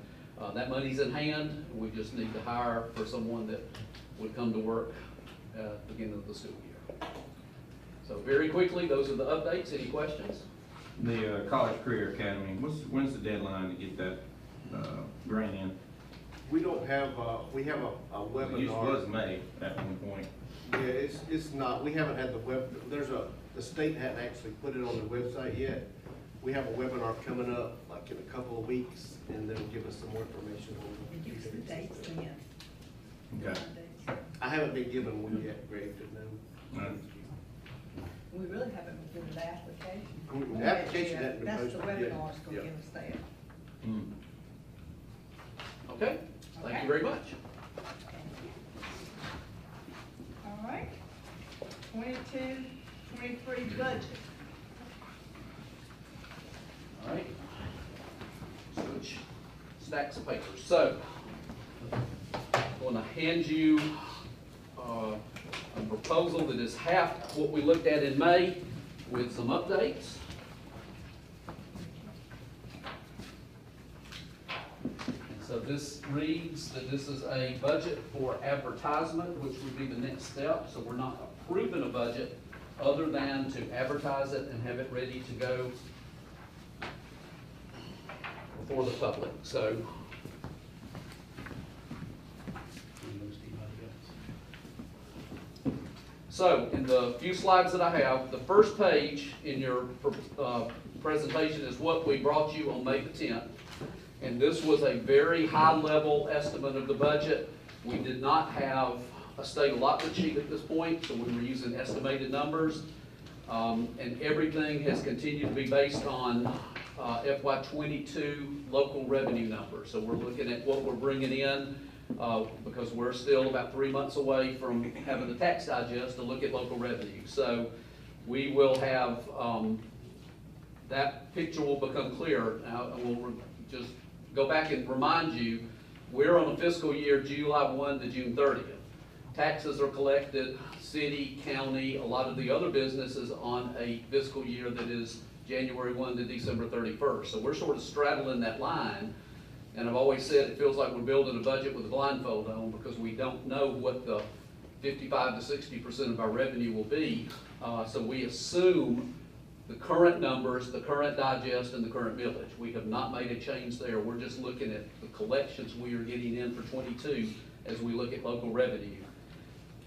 that money's in hand. We just need to hire for someone that would come to work at the beginning of the school year. So very quickly, those are the updates. Any questions? The College Career Academy, when's the deadline to get that grant in? We don't have, we have a webinar. It was May at one point. Yeah, it's not, we haven't had the state hadn't actually put it on the website yet. We have a webinar coming up like in a couple of weeks, and they'll give us some more information on it. Give us the dates then. Okay. I haven't been given one yet, Greg, to know. We really haven't given the application. The application hasn't been That's the posted yet. webinar's gonna Yeah. give us that. Okay, thank you very much. All right. 22-23 budget. All right. Switch stacks of papers. So, I'm going to hand you a proposal that is half what we looked at in May with some updates. So this reads that this is a budget for advertisement, which would be the next step. So we're not approving a budget other than to advertise it and have it ready to go before the public. So in the few slides that I have, the first page in your presentation is what we brought you on May the 10th. And this was a very high-level estimate of the budget. We did not have a state allotment sheet at this point, so we were using estimated numbers. And everything has continued to be based on FY22 local revenue numbers. So we're looking at what we're bringing in because we're still about 3 months away from having the tax digest to look at local revenue. So we will have, that picture will become clearer. Now, we'll just go back and remind you, we're on a fiscal year July 1 to June 30th. Taxes are collected, city, county, a lot of the other businesses on a fiscal year that is January 1 to December 31st. So we're sort of straddling that line. And I've always said it feels like we're building a budget with a blindfold on because we don't know what the 55 to 60% of our revenue will be. So we assume the current numbers, the current digest, and the current millage. We have not made a change there. We're just looking at the collections we are getting in for 22 as we look at local revenue.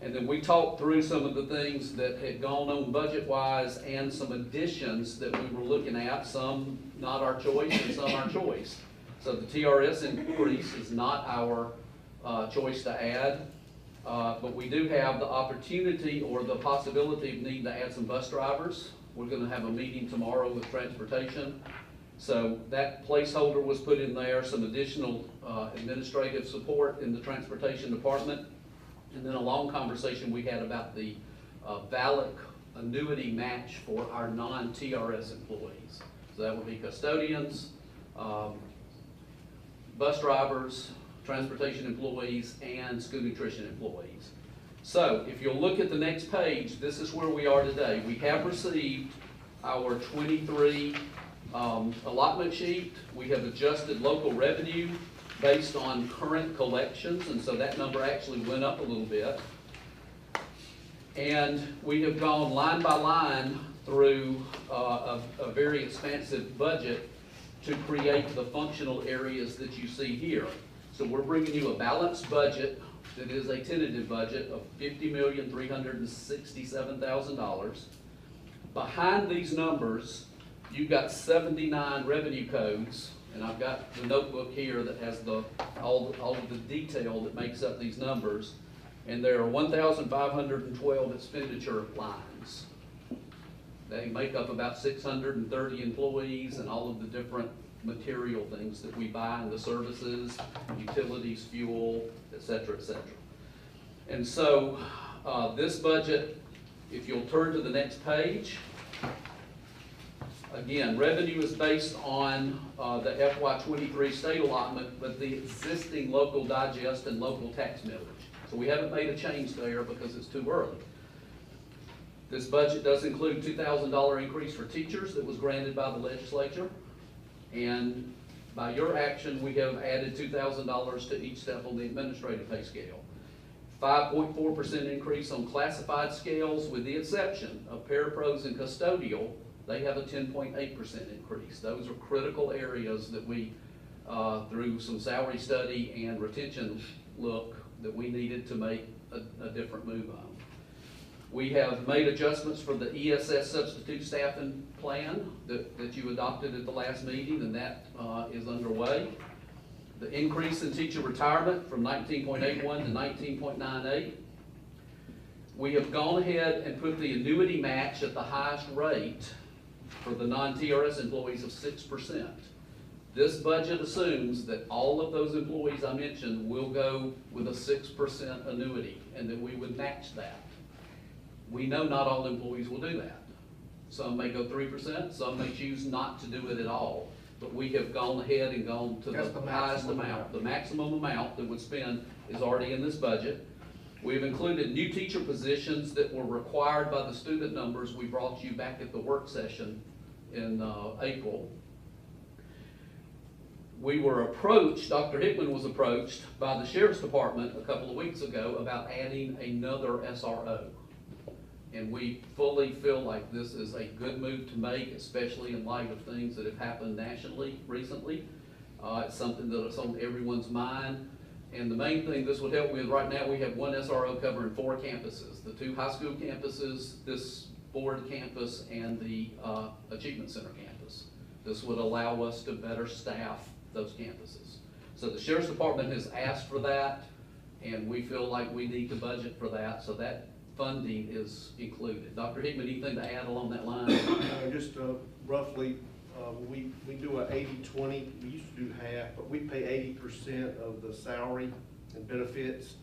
And then we talked through some of the things that had gone on budget-wise and some additions that we were looking at, some not our choice and some our choice. So the TRS increase is not our choice to add, but we do have the opportunity or the possibility of needing to add some bus drivers. We're going to have a meeting tomorrow with transportation. So that placeholder was put in there, some additional administrative support in the transportation department. And then a long conversation we had about the VALIC annuity match for our non-TRS employees. So that would be custodians, bus drivers, transportation employees, and school nutrition employees. So if you'll look at the next page, this is where we are today. We have received our 23 allotment sheet. We have adjusted local revenue based on current collections, and so that number actually went up a little bit. And we have gone line by line through a very expansive budget to create the functional areas that you see here. So we're bringing you a balanced budget that is a tentative budget of $50,367,000. Behind these numbers, you've got 79 revenue codes, and I've got the notebook here that has all of the detail that makes up these numbers, and there are 1,512 expenditure lines. They make up about 630 employees and all of the different material things that we buy and the services, utilities, fuel, et cetera, et cetera. And so this budget, if you'll turn to the next page, again, revenue is based on the FY23 state allotment, but the existing local digest and local tax millage. So we haven't made a change there because it's too early. This budget does include $2,000 increase for teachers that was granted by the legislature. And by your action, we have added $2,000 to each step on the administrative pay scale. 5.4% increase on classified scales, with the exception of parapros and custodial. They have a 10.8% increase. Those are critical areas that we, through some salary study and retention look, that we needed to make a different move on. We have made adjustments for the ESS substitute staffing plan that you adopted at the last meeting, and that is underway. The increase in teacher retirement from 19.81 to 19.98. We have gone ahead and put the annuity match at the highest rate for the non-TRS employees of 6%. This budget assumes that all of those employees I mentioned will go with a 6% annuity, and that we would match that. We know not all employees will do that. Some may go 3%, some may choose not to do it at all. But we have gone ahead and gone to That's the the highest maximum amount. amount. The maximum amount that would spend is already in this budget. We've included new teacher positions that were required by the student numbers we brought you back at the work session in April. We were approached, Dr. Hickman was approached by the Sheriff's Department a couple of weeks ago about adding another SRO. And we fully feel like this is a good move to make, especially in light of things that have happened nationally recently. It's something that is on everyone's mind. And the main thing this would help with, right now we have one SRO covering 4 campuses, the 2 high school campuses, this Ford campus, and the Achievement Center campus. This would allow us to better staff those campuses. So the Sheriff's Department has asked for that, and we feel like we need to budget for that, so that funding is included. Dr. Hickman, anything to add along that line? Just roughly, we do a 80-20, we used to do half, but we pay 80% of the salary and benefits.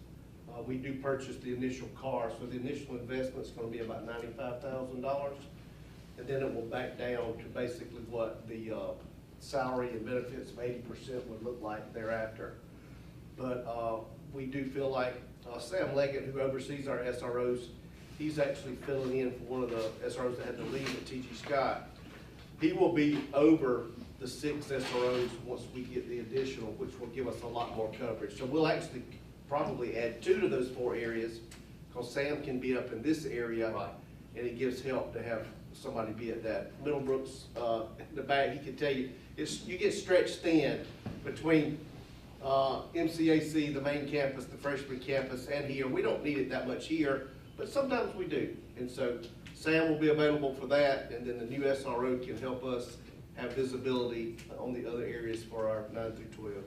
We do purchase the initial car, so the initial investment's gonna be about $95,000. And then it will back down to basically what the salary and benefits of 80% would look like thereafter. But we do feel like Sam Leggett, who oversees our SROs, he's actually filling in for one of the SROs that had to leave at T.G. Scott. He will be over the 6 SROs once we get the additional, which will give us a lot more coverage. So we'll actually probably add 2 to those 4 areas, because Sam can be up in this area, Right. and it gives help to have somebody be at that. Middlebrooks, in the back, he can tell you, you get stretched thin between MCAC, the main campus, the freshman campus, and here. We don't need it that much here, but sometimes we do. And so Sam will be available for that, and then the new SRO can help us have visibility on the other areas for our 9 through 12.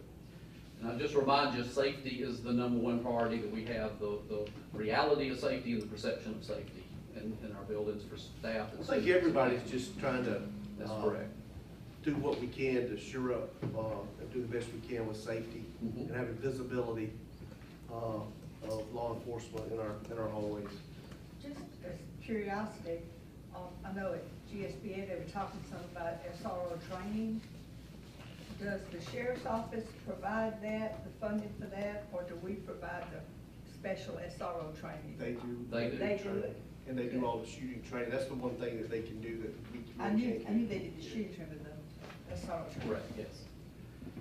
And I just remind you, safety is the #1 priority that we have, the reality of safety and the perception of safety in our buildings for staff. And I think students. everybody's just trying to That's correct. do what we can to shore up and do the best we can with safety Mhm. and having visibility of law enforcement in our hallways. Just as curiosity, I know at GSBA they were talking some about SRO training. Does the sheriff's office provide that, the funding for that, or do we provide the special SRO training? They do. They do. They do it. And they do all the shooting training. That's the one thing that they can do that we I can't knew do. they did the shooting training, but the SRO training. Correct, yes.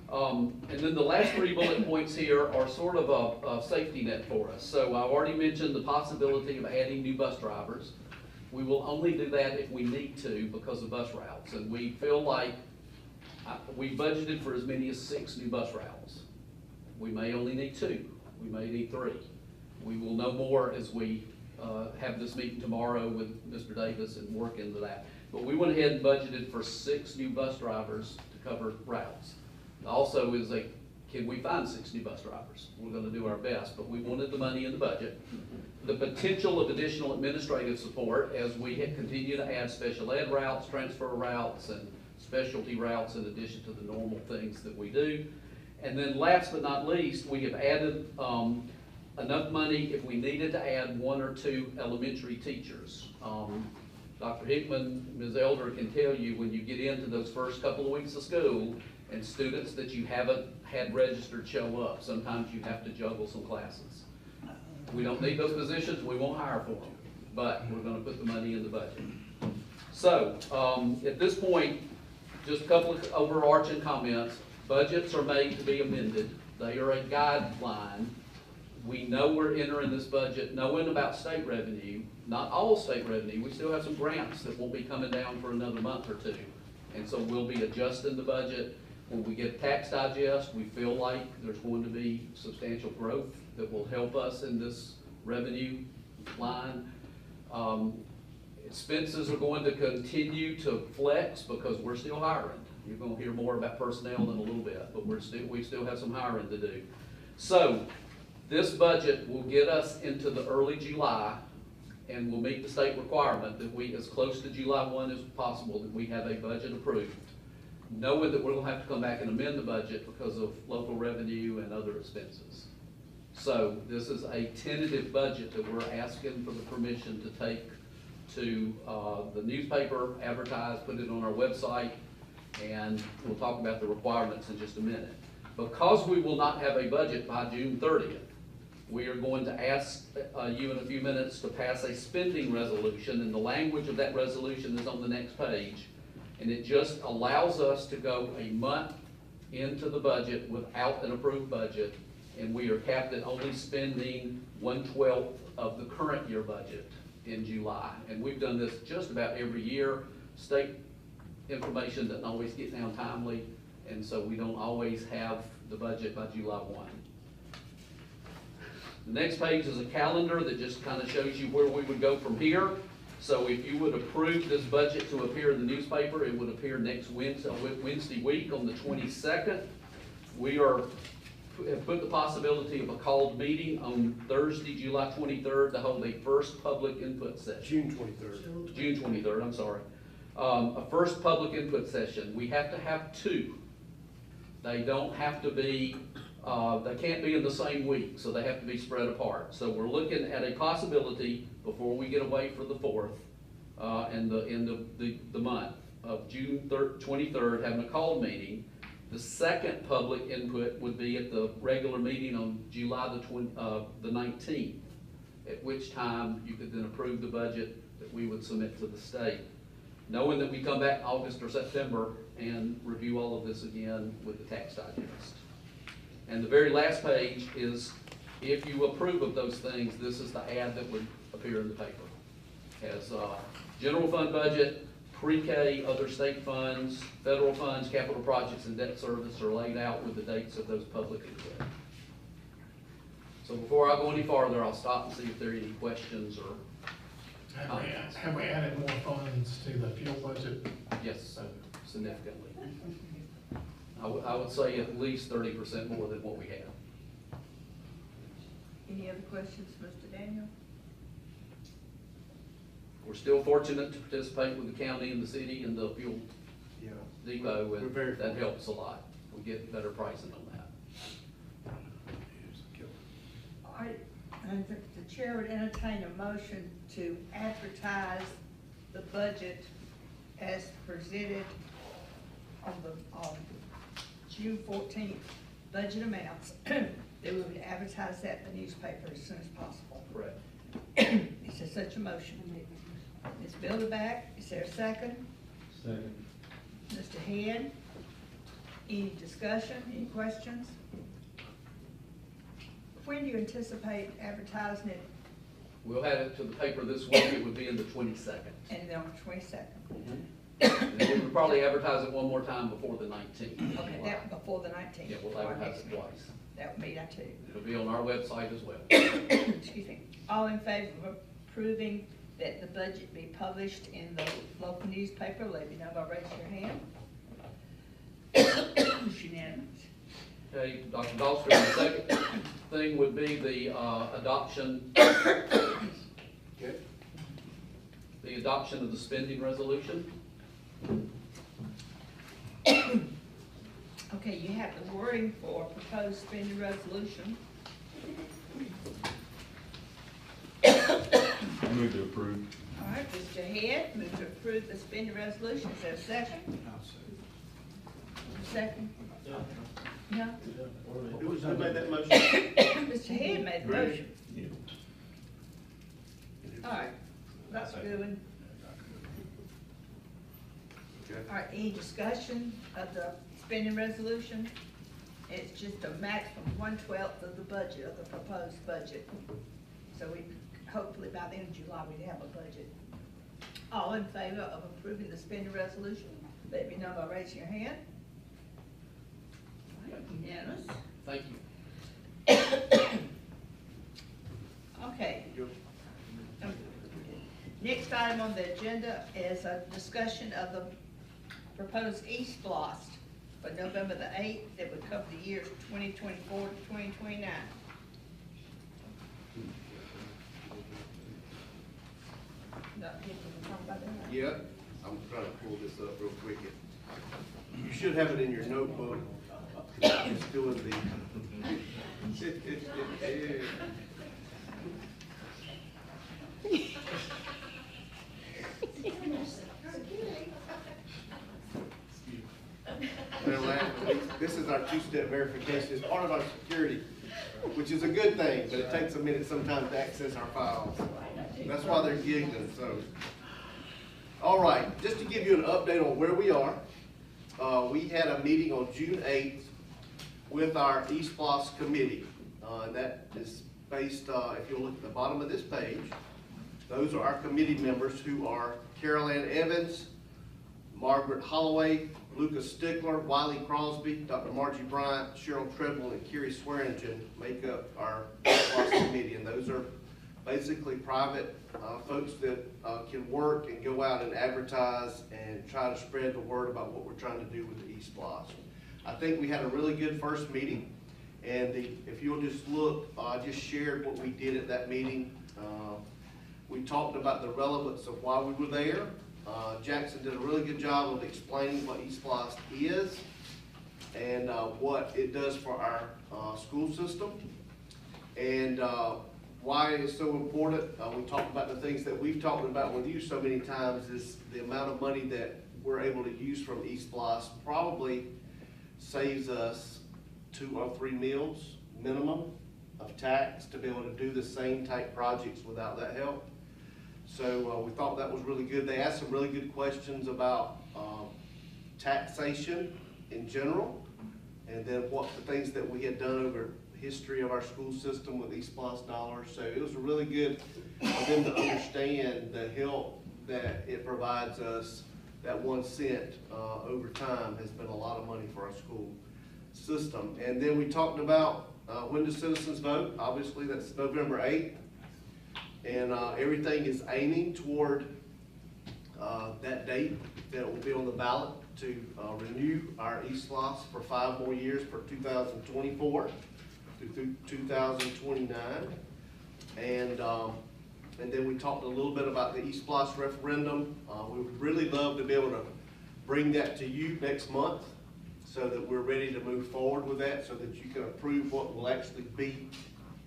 And then the last 3 bullet points here are sort of a safety net for us. So I've already mentioned the possibility of adding new bus drivers. We will only do that if we need to because of bus routes. And we feel like we budgeted for as many as 6 new bus routes. We may only need 2. We may need 3. We will know more as we have this meeting tomorrow with Mr. Davis and work into that. But we went ahead and budgeted for 6 new bus drivers to cover routes. Also can we find 6 new bus drivers? We're gonna do our best, but we wanted the money in the budget. The potential of additional administrative support as we continue to add special ed routes, transfer routes, and specialty routes in addition to the normal things that we do. And then last but not least, we have added enough money if we needed to add 1 or 2 elementary teachers. Dr. Hickman, Ms. Elder can tell you when you get into those first couple of weeks of school and students that you haven't had registered show up, sometimes you have to juggle some classes. We don't need those positions, we won't hire for them, but we're gonna put the money in the budget. So, at this point, just a couple of overarching comments. Budgets are made to be amended. They are a guideline. We know we're entering this budget knowing about state revenue, not all state revenue. We still have some grants that won't be coming down for another month or 2. And so we'll be adjusting the budget. When we get tax digest, we feel like there's going to be substantial growth that will help us in this revenue line. Expenses are going to continue to flex because we're still hiring. You're going to hear more about personnel in a little bit, but we still have some hiring to do. So this budget will get us into the early July and will meet the state requirement that we, as close to July 1 as possible, that we have a budget approved. knowing that we're gonna have to come back and amend the budget because of local revenue and other expenses. So this is a tentative budget that we're asking for the permission to take to the newspaper, advertise, put it on our website, and we'll talk about the requirements in just a minute. Because we will not have a budget by June 30th, we are going to ask you in a few minutes to pass a spending resolution, and the language of that resolution is on the next page. And it just allows us to go a month into the budget without an approved budget, and we are capped at only spending 1/12 of the current year budget in July. And we've done this just about every year. State information doesn't always get down timely, and so we don't always have the budget by July 1. The next page is a calendar that just kind of shows you where we would go from here. So if you would approve this budget to appear in the newspaper, it would appear next Wednesday week on the 22nd. We have put the possibility of a called meeting on Thursday, July 23rd, to hold a first public input session. June 23rd. June 23rd, I'm sorry. A first public input session. We have to have two. They don't have to be, they can't be in the same week, so they have to be spread apart. So we're looking at a possibility, before we get away for the 4th, and the end of the month of June 23rd, having a called meeting. The second public input would be at the regular meeting on July the 19th, at which time you could then approve the budget that we would submit to the state. Knowing that we come back in August or September and review all of this again with the tax digest. And the very last page is, if you approve of those things, this is the ad that would appear in the paper. As general fund budget, pre-K, other state funds, federal funds, capital projects, and debt service are laid out with the dates of those public input. So before I go any farther, I'll stop and see if there are any questions or comments. Have we added more funds to the fuel budget? Yes, significantly. I would say at least 30% more than what we have. Any other questions, Mr. Daniel? We're still fortunate to participate with the county and the city and the fuel depot, We're very and that helps a lot. We get better pricing on that. All right, and the chair would entertain a motion to advertise the budget as presented on June 14th budget amounts. That we would advertise that in the newspaper as soon as possible. Correct. Is there such a motion? Ms. Bilderback, is there a second? Second. Mr. Head, any discussion, any questions? When do you anticipate advertising it? We'll have it to the paper this week. It would be in the 22nd. And then on the 22nd? And then we would probably advertise it one more time before the 19th. Okay, that before the 19th. Yeah, we'll advertise it twice. That would be that too. It'll be on our website as well. Excuse me. All in favor of approving that the budget be published in the local newspaper, let me know by raising your hand. It's unanimous. Okay, Dr. Doster, the second thing would be the adoption. Okay. The adoption of the spending resolution. Okay, you have the wording for proposed spending resolution. Move to approve. All right, Mr. Head, move to approve the spending resolution. Is there a second? Second? No? Who made that motion? Mr. Head made the motion. Yeah. All right, that's a good one. All right, any discussion of the spending resolution? It's just a maximum 1/12 of the budget, of the proposed budget. So we, hopefully by the end of July, we'd have a budget. All in favor of approving the spending resolution, let me know by raising your hand. All right, unanimous. Thank you. Okay. Next item on the agenda is a discussion of the proposed East Blast for November the 8th that would cover the years 2024 to 2029. Yeah, I'm trying to pull this up real quick. You should have it in your notebook. It's doing the. This is our two-step verification. It's part of our security, which is a good thing, but it takes a minute sometimes to access our files. That's why they're giggling, so. All right, just to give you an update on where we are, we had a meeting on June 8th with our East Plus committee. And that is based, if you look at the bottom of this page, those are our committee members who are Carol Ann Evans, Margaret Holloway, Lucas Stickler, Wiley Crosby, Dr. Margie Bryant, Cheryl Treble, and Kerry Swearingen make up our Plus committee. And those are basically private folks that can work and go out and advertise and try to spread the word about what we're trying to do with the East Plus. I think we had a really good first meeting. And if you'll just look, I just shared what we did at that meeting. We talked about the relevance of why we were there. Jackson did a really good job of explaining what East Plus is and what it does for our school system and why it's so important. We talked about the things that we've talked about with you so many times is the amount of money that we're able to use from East Plus probably saves us 2 or 3 meals minimum of tax to be able to do the same type projects without that help. So we thought that was really good. They asked some really good questions about taxation in general, and then what the things that we had done over the history of our school system with East Plus dollars. So it was really good for them to understand the help that it provides us. That 1 cent over time has been a lot of money for our school system. And then we talked about when do citizens vote. Obviously that's November 8th. And everything is aiming toward that date that will be on the ballot to renew our East Plus for 5 more years for 2024 through 2029. And then we talked a little bit about the East Plus referendum. We would really love to be able to bring that to you next month so that we're ready to move forward with that so that you can approve what will actually be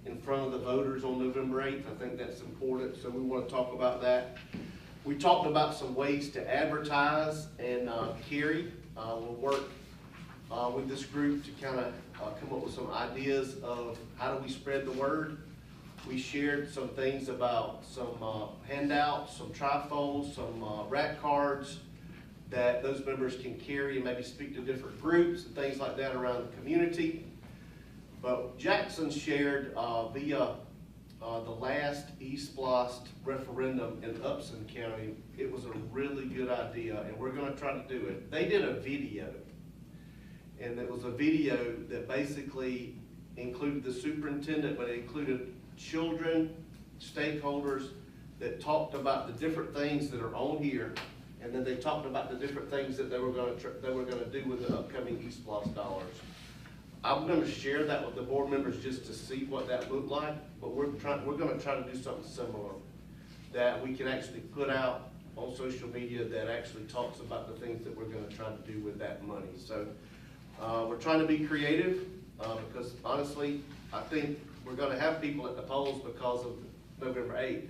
in front of the voters on November 8th. I think that's important, so we want to talk about that. We talked about some ways to advertise, and Kerry will work with this group to kind of come up with some ideas of how do we spread the word. We shared some things about some handouts, some trifolds, some rack cards that those members can carry and maybe speak to different groups and things like that around the community. But Jackson shared via the last East Plus referendum in Upson County, it was a really good idea, and we're going to try to do it. They did a video, and it was a video that basically included the superintendent, but it included children, stakeholders that talked about the different things that are on here, and then they talked about the different things that they were going to do with the upcoming East Plus dollars. I'm going to share that with the board members just to see what that looked like, but we're going to try to do something similar that we can actually put out on social media that actually talks about the things that we're going to try to do with that money. So we're trying to be creative because honestly, I think we're going to have people at the polls because of November 8th.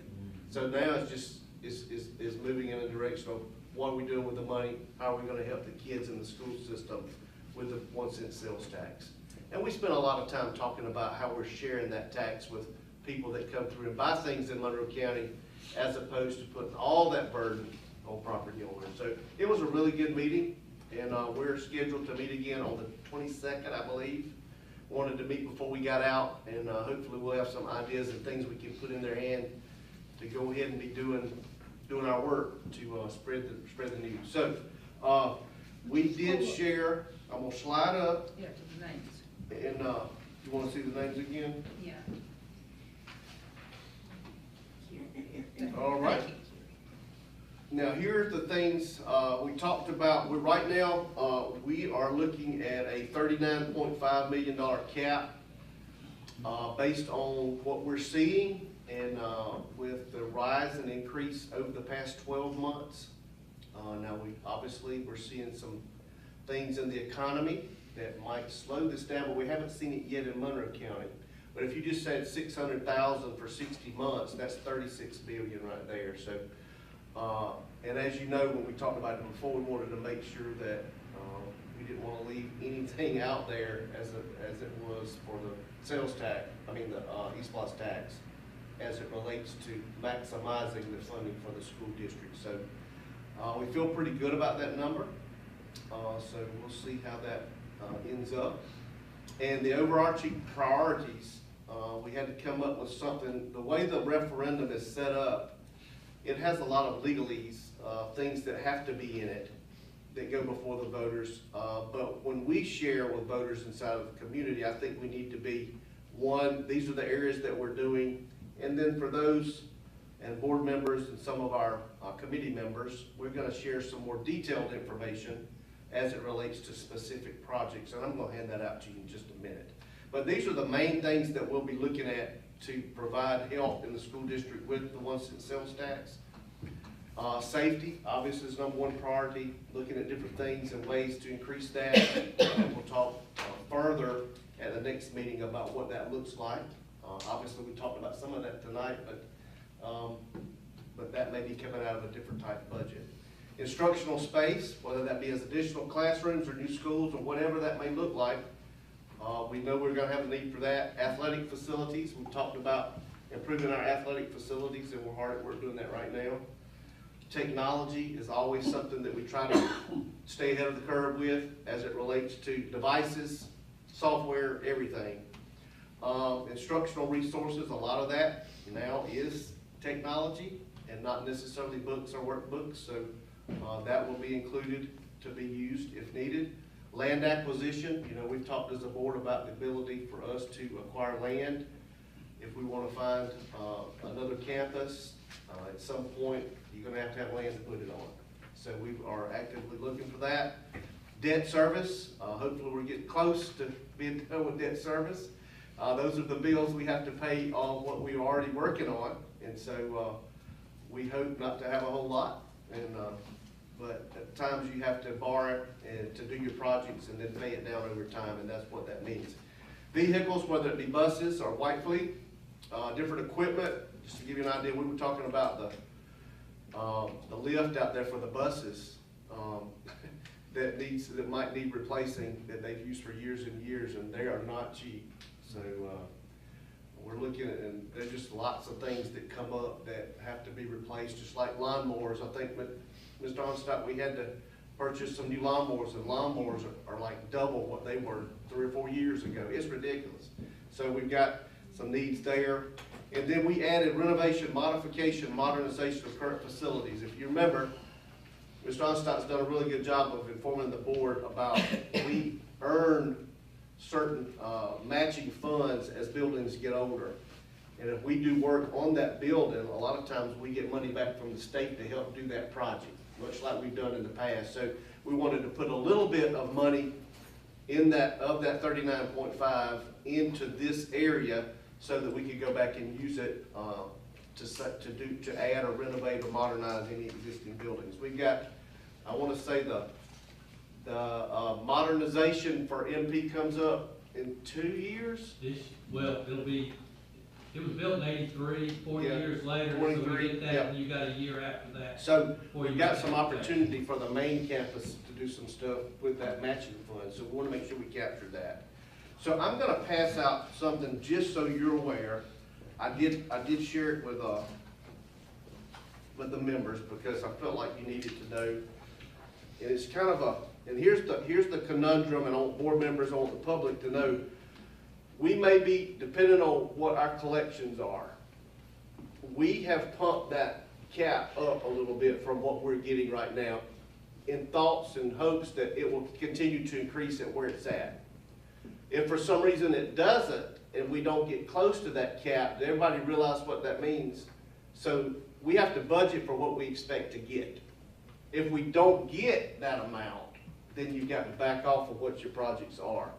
So now it's just is moving in a direction of what are we doing with the money? How are we going to help the kids in the school system with the 1 cent sales tax? And we spent a lot of time talking about how we're sharing that tax with people that come through and buy things in Monroe County as opposed to putting all that burden on property owners. So it was a really good meeting, and we're scheduled to meet again on the 22nd, I believe. Wanted to meet before we got out, and hopefully we'll have some ideas and things we can put in their hand to go ahead and be doing our work to spread the news. So we did share. I'm gonna slide up. Yeah, to the names. And you want to see the names again? Yeah. All right. Now here's the things we talked about. Right now we are looking at a $39.5 million cap based on what we're seeing and with the rise and increase over the past 12 months. Now we're seeing some things in the economy that might slow this down, but we haven't seen it yet in Monroe County. But if you just said 600,000 for 60 months, that's 36 billion right there. So, and as you know, when we talked about it before, we wanted to make sure that we didn't want to leave anything out there as it was for the sales tax. I mean the East Plus tax, as it relates to maximizing the funding for the school district. So we feel pretty good about that number. So we'll see how that ends up. And the overarching priorities, we had to come up with something. The way the referendum is set up, it has a lot of legalese, things that have to be in it that go before the voters. But when we share with voters inside of the community, I think we need to be, one, these are the areas that we're doing. And then for those and board members and some of our committee members, we're going to share some more detailed information as it relates to specific projects. And I'm going to hand that out to you in just a minute. But these are the main things that we'll be looking at to provide help in the school district with the 1 cent sales tax. Safety, obviously, is number one priority, looking at different things and ways to increase that. We'll talk further at the next meeting about what that looks like. Obviously, we talked about some of that tonight, but that may be coming out of a different type of budget. Instructional space, whether that be as additional classrooms or new schools or whatever that may look like, we know we're going to have a need for that. Athletic facilities, we've talked about improving our athletic facilities, and we're hard at work doing that right now. Technology is always something that we try to stay ahead of the curve with as it relates to devices, software, everything. Instructional resources, a lot of that now is technology and not necessarily books or workbooks, so that will be included to be used if needed. Land acquisition, you know, we've talked as a board about the ability for us to acquire land if we want to find another campus. At some point, you're going to have land to put it on. So we are actively looking for that. Debt service, hopefully we're getting close to being done with debt service. Those are the bills we have to pay on what we're already working on, and so we hope not to have a whole lot. And but at times you have to borrow and to do your projects and then pay it down over time, and that's what that means. Vehicles, whether it be buses or white fleet, different equipment. Just to give you an idea, we were talking about the lift out there for the buses that might need replacing, that they've used for years and years, and they are not cheap. So we're looking at, and there's just lots of things that come up that have to be replaced, just like lawnmowers. I think, Mr. Onstock, we had to purchase some new lawnmowers, and lawnmowers are like double what they were 3 or 4 years ago. It's ridiculous. So we've got some needs there. And then we added renovation, modification, modernization of current facilities. If you remember, Mr. Onstock's done a really good job of informing the board about we earn certain matching funds as buildings get older. And if we do work on that building, a lot of times we get money back from the state to help do that project, much like we've done in the past. So we wanted to put a little bit of money in that, of that 39.5 into this area so that we could go back and use it to add or renovate or modernize any existing buildings. We've got, I want to say the modernization for MP comes up in 2 years. Well, it was built in 83, 40 Yeah, years later, so 23, we get that, yeah. and you got a year after that. So before we've you got get some that. opportunity for the main campus to do some stuff with that matching fund, so we want to make sure we capture that. So I'm going to pass out something just so you're aware. I did share it with the members because I felt like you needed to know. And it's kind of and here's the conundrum, and on board members, on the public to know. We may be, depending on what our collections are, we have pumped that cap up a little bit from what we're getting right now in thoughts and hopes that it will continue to increase at where it's at. If for some reason it doesn't, and we don't get close to that cap, does everybody realize what that means? So we have to budget for what we expect to get. If we don't get that amount, then you've got to back off of what your projects are.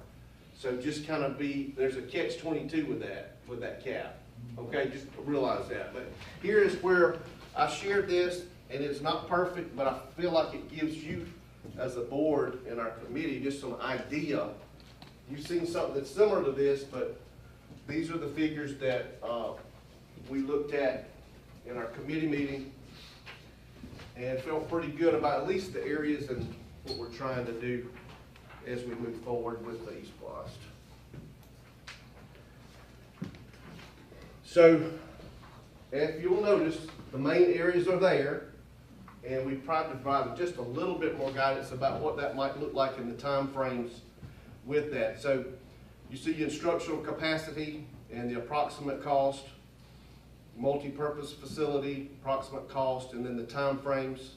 So just kind of there's a catch-22 with that cap. Okay, just realize that. But here is where I shared this, and it's not perfect, but I feel like it gives you as a board and our committee, just some idea. You've seen something that's similar to this, but these are the figures that we looked at in our committee meeting and felt pretty good about at least the areas and what we're trying to do as we move forward with the East Blast. So, if you'll notice, the main areas are there, and we provided just a little bit more guidance about what that might look like in the time frames with that. So, you see instructional capacity and the approximate cost, multi-purpose facility, approximate cost, and then the time frames.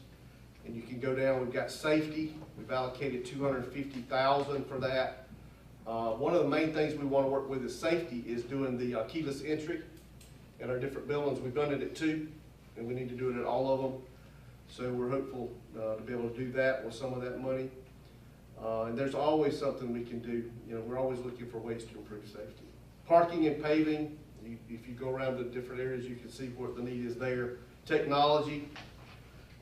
And you can go down, we've got safety, we've allocated $250,000 for that. One of the main things we want to work with is safety, is doing the keyless entry at our different buildings. We've done it at 2, and we need to do it at all of them. So we're hopeful to be able to do that with some of that money. And there's always something we can do. You know, we're always looking for ways to improve safety. Parking and paving, if you go around the different areas, you can see what the need is there. Technology,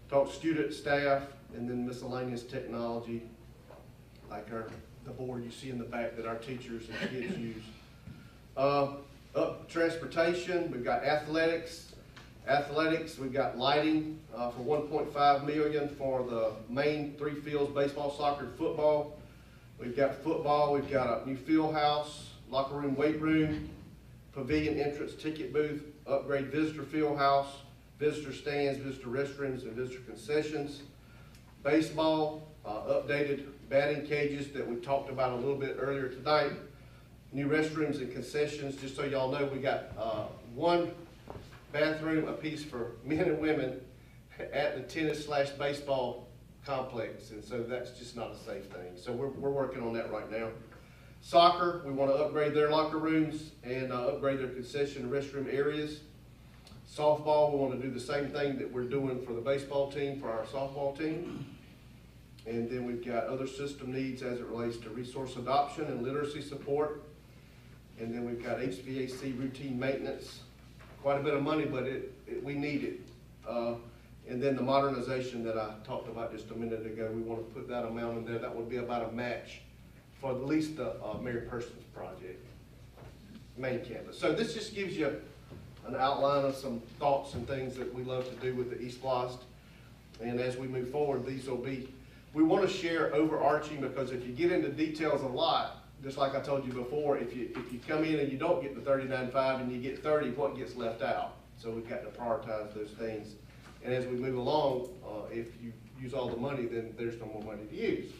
talk student, staff, and then miscellaneous technology, like the board you see in the back that our teachers and kids use. Up transportation, we've got athletics. Athletics, we've got lighting for $1.5 million for the main 3 fields, baseball, soccer, and football. We've got football, we've got a new field house, locker room, weight room, pavilion entrance, ticket booth, upgrade visitor field house, visitor stands, visitor restrooms, and visitor concessions. Baseball, updated batting cages that we talked about a little bit earlier tonight. New restrooms and concessions. Just so y'all know, we got 1 bathroom apiece for men and women at the tennis/baseball complex, and so that's just not a safe thing. So we're working on that right now. Soccer, we want to upgrade their locker rooms and upgrade their concession and restroom areas. Softball, we want to do the same thing that we're doing for the baseball team, for our softball team. And then we've got other system needs as it relates to resource adoption and literacy support. And then we've got HVAC routine maintenance. Quite a bit of money, but we need it. And then the modernization that I talked about just a minute ago, we want to put that amount in there. That would be about a match for at least the Mary Persons project, main campus. So this just gives you an outline of some thoughts and things that we love to do with the East Blast. And as we move forward, these will be, we want to share overarching, because if you get into details a lot, just like I told you before, if you come in and you don't get the 39.5 and you get 30, what gets left out? So we've got to prioritize those things. And as we move along, if you use all the money, then there's no more money to use.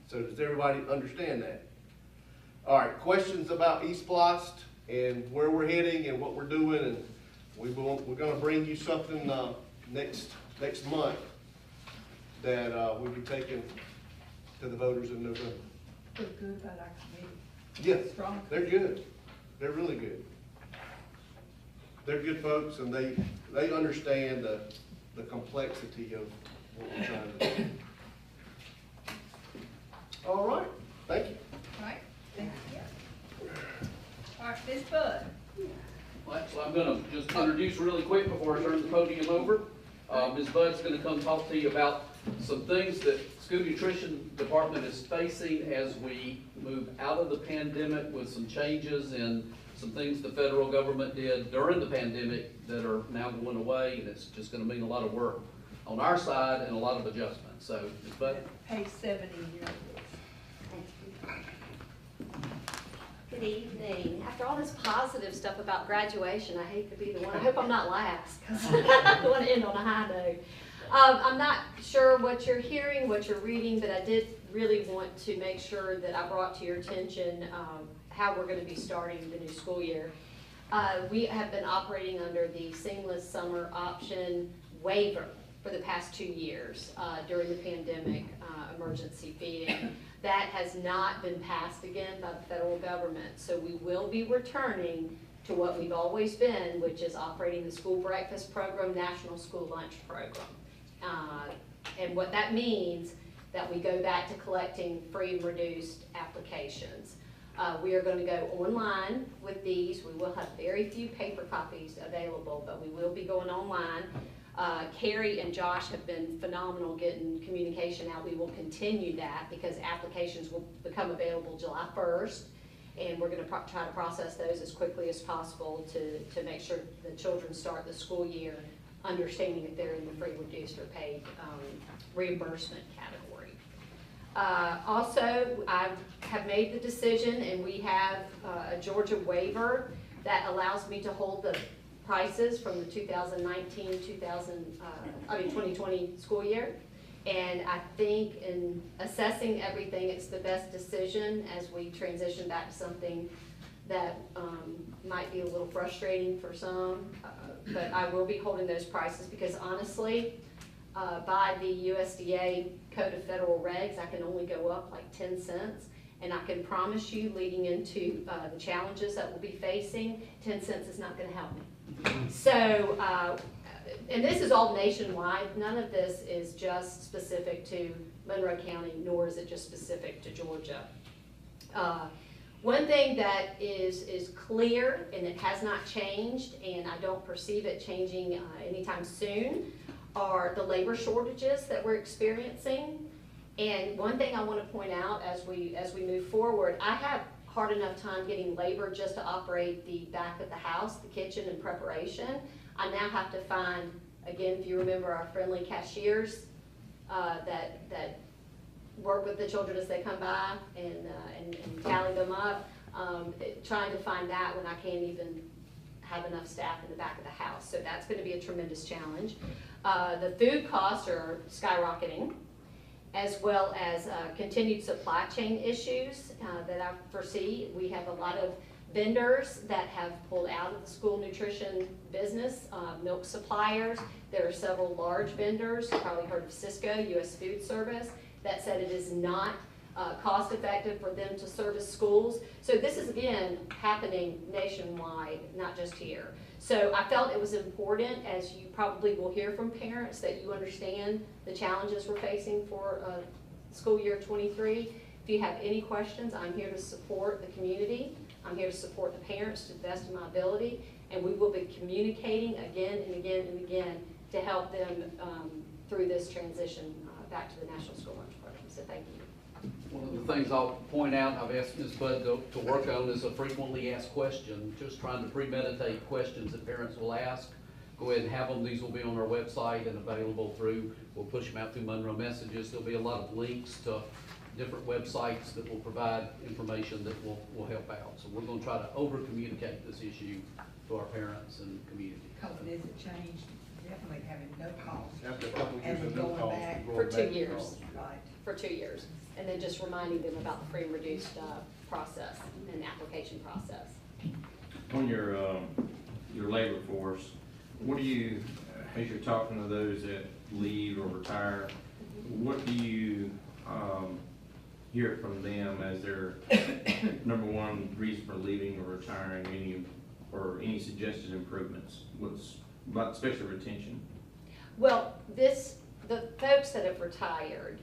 So does everybody understand that? All right, questions about East Blast and where we're heading and what we're doing, and we're going to bring you something next month that we'll be taking to the voters in November. Feel good about our committee. Yes, Strong. they're good. They're really good. They're good folks, and they understand the complexity of what we're trying to do. All right, thank you. All right, thank you. All right, Ms. Bud. Well, I'm going to just introduce really quick before I turn the podium over. Ms. Budd's going to come talk to you about some things that school nutrition department is facing as we move out of the pandemic, with some changes and some things the federal government did during the pandemic that are now going away, and it's just going to mean a lot of work on our side and a lot of adjustments. So, Ms. Budd. Page 70 here. Good evening. After all this positive stuff about graduation, I hate to be the one. I hope I'm not last, because I want to end on a high note. I'm not sure what you're hearing, what you're reading, but I did really want to make sure that I brought to your attention how we're going to be starting the new school year. We have been operating under the seamless summer option waiver for the past 2 years during the pandemic emergency feeding. That has not been passed again by the federal government, so we will be returning to what we've always been, which is operating the school breakfast program, national school lunch program. And what that means, that we go back to collecting free and reduced applications. We are going to go online with these. We will have very few paper copies available, but we will be going online. Carrie and Josh have been phenomenal getting communication out. We will continue that because applications will become available July 1st. And we're gonna try to process those as quickly as possible to make sure the children start the school year understanding that they're in the free, reduced, or paid reimbursement category. Also, I have made the decision, and we have a Georgia waiver that allows me to hold the prices from the 2020 school year. And I think in assessing everything, it's the best decision as we transition back to something that might be a little frustrating for some. But I will be holding those prices because honestly, by the USDA Code of Federal Regs, I can only go up like 10 cents. And I can promise you, leading into the challenges that we'll be facing, 10 cents is not gonna help me. So, and this is all nationwide. None of this is just specific to Monroe County, nor is it just specific to Georgia. One thing that is clear, and it has not changed, and I don't perceive it changing anytime soon, are the labor shortages that we're experiencing. And one thing I want to point out as we move forward, I have hard enough time getting labor just to operate the back of the house, the kitchen and preparation. I now have to find, again, if you remember our friendly cashiers that work with the children as they come by and tally them up, trying to find that when I can't even have enough staff in the back of the house. So that's going to be a tremendous challenge. The food costs are skyrocketing, as well as continued supply chain issues that I foresee. We have a lot of vendors that have pulled out of the school nutrition business, milk suppliers. There are several large vendors, you've probably heard of Cisco, U.S. Food Service, that said it is not cost effective for them to service schools. So this is, again, happening nationwide, not just here. So I felt it was important, as you probably will hear from parents, that you understand the challenges we're facing for school year 23. If you have any questions, I'm here to support the community. I'm here to support the parents to the best of my ability, and we will be communicating again and again and again to help them through this transition back to the National School Lunch Program. So thank you. One of the things I'll point out, I've asked Ms. Budd to work on, is a frequently asked question, just trying to premeditate questions that parents will ask. Go ahead and have them. These will be on our website and available through, we'll push them out through Monroe Messages. There'll be a lot of links to different websites that will provide information that will help out. So we're going to try to over-communicate this issue to our parents and community. Because it isn't changed, definitely having no cost. After a couple of And years of we're no going cost, back we're for going 2 back to years. cost. Right. For 2 years, and then just reminding them about the free and reduced process and application process. On your labor force, what do you, as you're talking to those that leave or retire, what do you hear from them as their number one reason for leaving or retiring, any suggested improvements? What's about especially retention? Well, the folks that have retired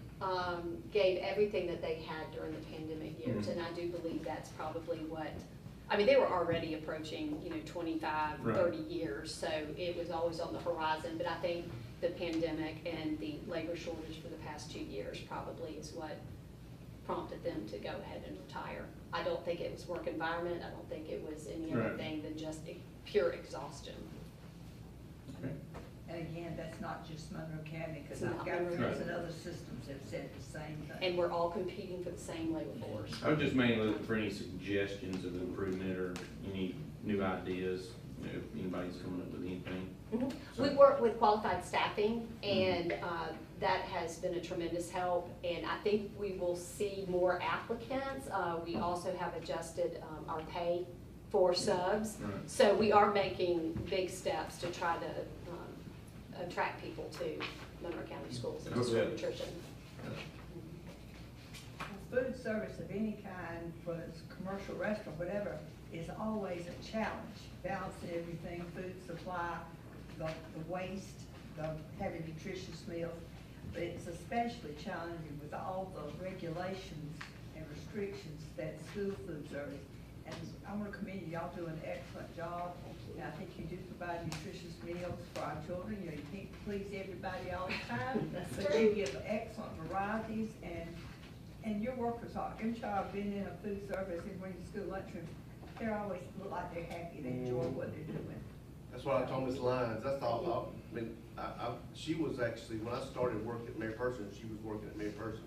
gave everything that they had during the pandemic years, and I do believe that's probably what, I mean, they were already approaching, 25, Right. 30 years, so it was always on the horizon, but I think the pandemic and the labor shortage for the past 2 years probably is what prompted them to go ahead and retire. I don't think it was work environment, I don't think it was any other Right. thing than just pure exhaustion. Okay. And again, that's not just Monroe County, because It's I've not got Monroe friends County. in other systems that have said the same thing. And we're all competing for the same labor force. I was just mainly looking for any suggestions of improvement or any new ideas, if anybody's coming up with anything. We work with qualified staffing, and that has been a tremendous help, and I think we will see more applicants. We also have adjusted our pay for subs, Right. so we are making big steps to try to attract people to Monroe County schools and school Okay. nutrition. Food service of any kind, whether it's a commercial restaurant, whatever, is always a challenge. Balancing everything, food supply, the waste, the having nutritious meals. But it's especially challenging with all the regulations and restrictions that school food service And I want to commend you, y'all do an excellent job. And I think you do provide nutritious meals for our children. You know, you can't please everybody all the time, but you give excellent varieties, and your workers are, every child been in a food service and bring to school lunchroom, they always look like they're happy, they enjoy what they're doing. That's what I told Ms. Lyons. That's all, I mean, she was actually, when I started working at Mary Person, she was working at Mary Person.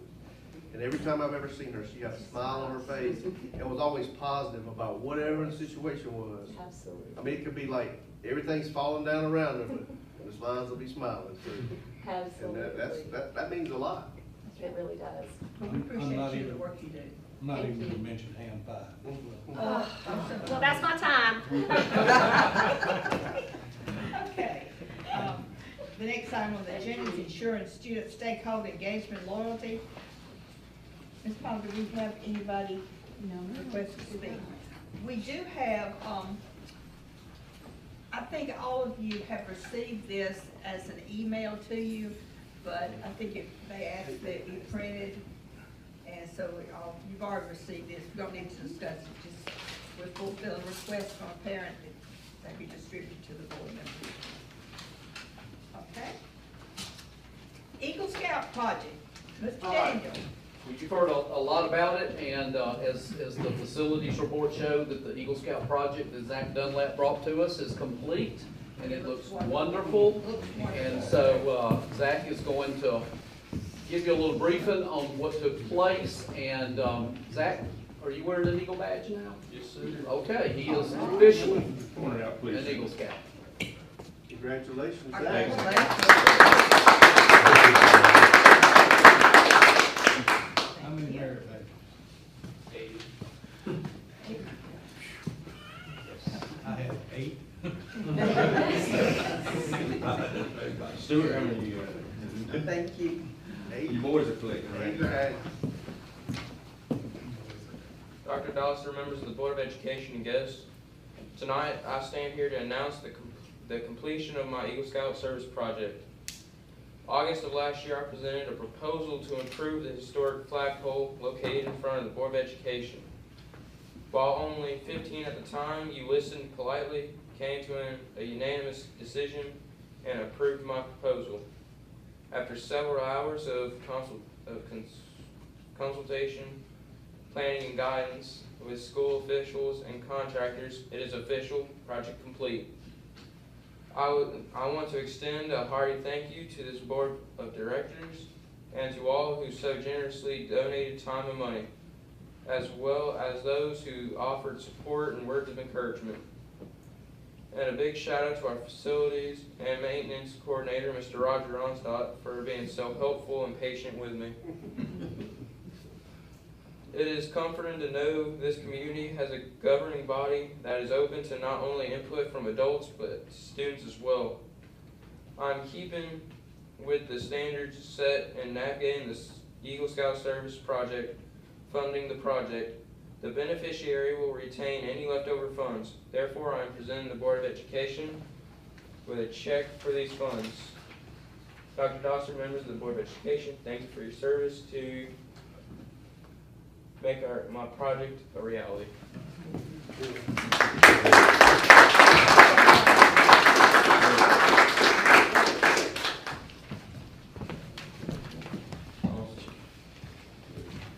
And every time I've ever seen her, she had a smile on her face and was always positive about whatever the situation was. Absolutely. I mean, it could be like, everything's falling down around her, but Ms. Lyons will be smiling, so. Absolutely. And that means a lot. It really does. But we appreciate you, the work you do. I'm not Thank even you. gonna mention ham pie. Well, that's my time. Okay. The next item on the agenda is insurance student stakeholder engagement loyalty. Ms. Palmer, do we have anybody request to speak? We do have, I think all of you have received this as an email to you, but I think they asked that it be printed, and so you've already received this. We don't need to discuss it, just we're fulfilling a request from a parent that be distributed to the board members. Okay? Eagle Scout project, Mr. Daniel. You've heard a lot about it, and as the facilities report showed, that the Eagle Scout project that Zach Dunlap brought to us is complete, and it looks wonderful. And so Zach is going to give you a little briefing on what took place. And Zach, are you wearing an Eagle badge now? Yes, sir. Okay, he is officially Point it out, please. an Eagle Scout. Congratulations, Zach. Congratulations. How many merit badges? 8. I have 8. Stuart, how many you got? Thank you. You boys are collecting, right? Dr. Doster, members of the Board of Education, and guests, tonight I stand here to announce the completion of my Eagle Scout service project. August of last year, I presented a proposal to improve the historic flagpole located in front of the Board of Education. While only 15 at the time, you listened politely, came to a unanimous decision, and approved my proposal. After several hours of consultation, planning, and guidance with school officials and contractors, it is official, project complete. I want to extend a hearty thank you to this board of directors and to all who so generously donated time and money, as well as those who offered support and words of encouragement. And a big shout out to our facilities and maintenance coordinator, Mr. Roger Ronstadt, for being so helpful and patient with me. It is comforting to know this community has a governing body that is open to not only input from adults, but students as well. I'm keeping with the standards set in navigating the Eagle Scout Service project, funding the project. The beneficiary will retain any leftover funds. Therefore, I am presenting the Board of Education with a check for these funds. Dr. Doster, members of the Board of Education, thank you for your service to make my project a reality.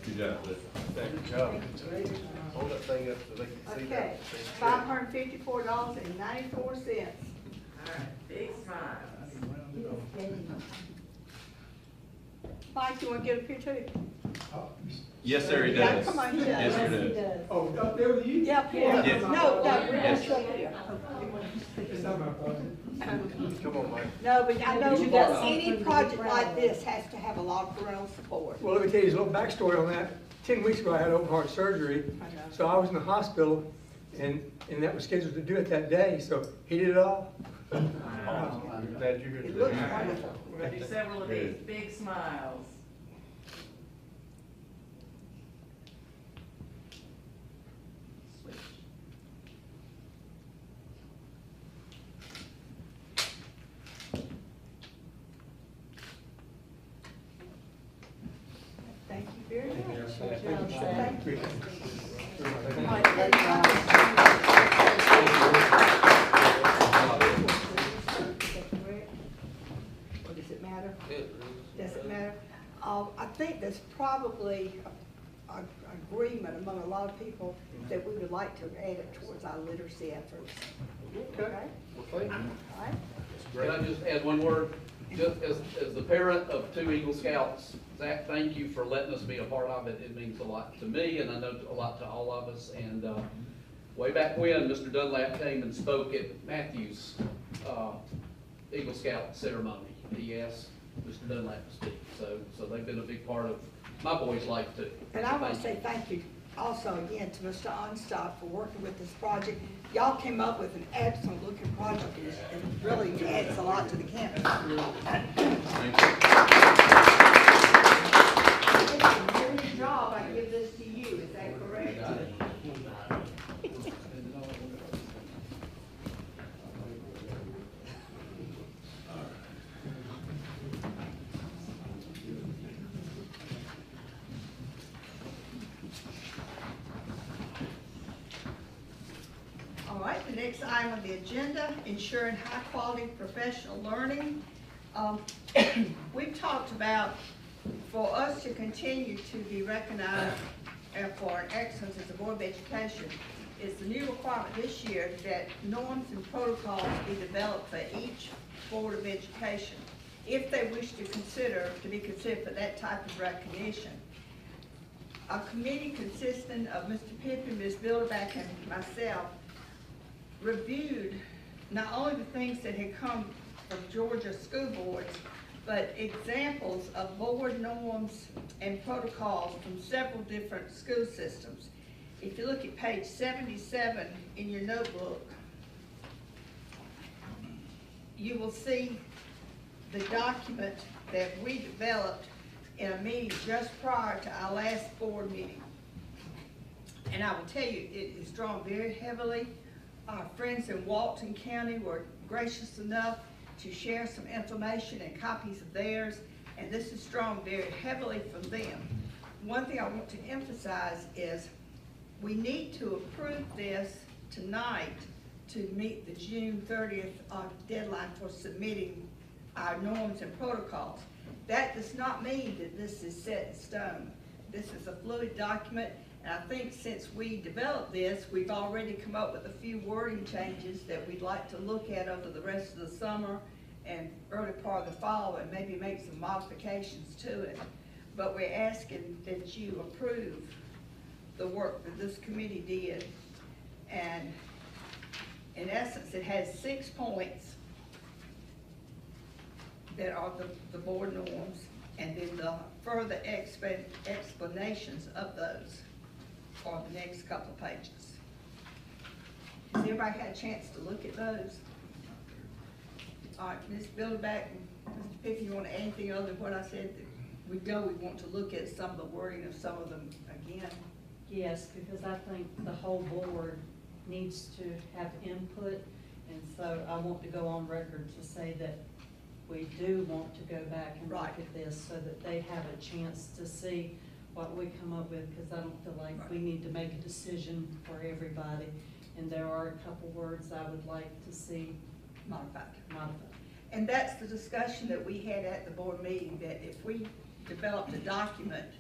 Good job, Cliff. Good job. Hold that thing up so they can see Okay, that. $554.94. Big smile. Mike, you want to get up here too? Yes, sir, he Yeah, does. come on, he does. Yes, sir, he does. Oh, up there with you? Yeah, up here. Yes. No, Yes. up here. It's not my problem. Come on, Mike. No, but I know You that got any project like this has to have a lot of parental support. Well, let me tell you a little backstory on that. 10 weeks ago, I had open heart surgery, I know. so I was in the hospital, and that was scheduled to do it that day, so he did it all. I'm glad you're here It looks today. wonderful. We're gonna do several of these big smiles. Switch. Thank you very much. Thank you. All right, there's probably a agreement among a lot of people that we would like to add it towards our literacy efforts. Okay. Well, thank you. All right? Can I just add one word? Just as the parent of 2 Eagle Scouts, Zach, thank you for letting us be a part of it. It means a lot to me, and I know a lot to all of us. And way back when, Mr. Dunlap came and spoke at Matthew's Eagle Scout ceremony. He asked Mr. Dunlap to speak. So they've been a big part of my boy's life too. And I want to say thank you also again to Mr. Onstock for working with this project. Y'all came up with an excellent looking project and it really adds a lot to the campus. Doing your job, I give this to you, is that correct? All right, the next item on the agenda, ensuring high-quality professional learning. We've talked about, for us to continue to be recognized for excellence as a Board of Education, is the new requirement this year that norms and protocols be developed for each Board of Education, if they wish to be considered for that type of recognition. A committee consisting of Mr. Pippin, Ms. Bilderback, and myself reviewed not only the things that had come from Georgia school boards, but examples of board norms and protocols from several different school systems. If you look at page 77 in your notebook, you will see the document that we developed in a meeting just prior to our last board meeting. And I will tell you, it is drawn very heavily. Our friends in Walton County were gracious enough to share some information and copies of theirs, and this is drawn very heavily from them. One thing I want to emphasize is we need to approve this tonight to meet the June 30th deadline for submitting our norms and protocols. That does not mean that this is set in stone. This is a fluid document, and I think since we developed this, we've already come up with a few wording changes that we'd like to look at over the rest of the summer and early part of the fall, and maybe make some modifications to it. But we're asking that you approve the work that this committee did. And in essence, it has 6 points that are the board norms, and then the further explanations of those are the next couple of pages. Has everybody had a chance to look at those? All right, Ms. Bilderback and Mr. Pickett, you want to add anything other than what I said? We want to look at some of the wording of some of them again. Yes, because I think the whole board needs to have input, and so I want to go on record to say that we do want to go back and look at this so that they have a chance to see what we come up with, because I don't feel like we need to make a decision for everybody. And there are a couple words I would like to see modified. Modified. And that's the discussion that we had at the board meeting, that if we developed a document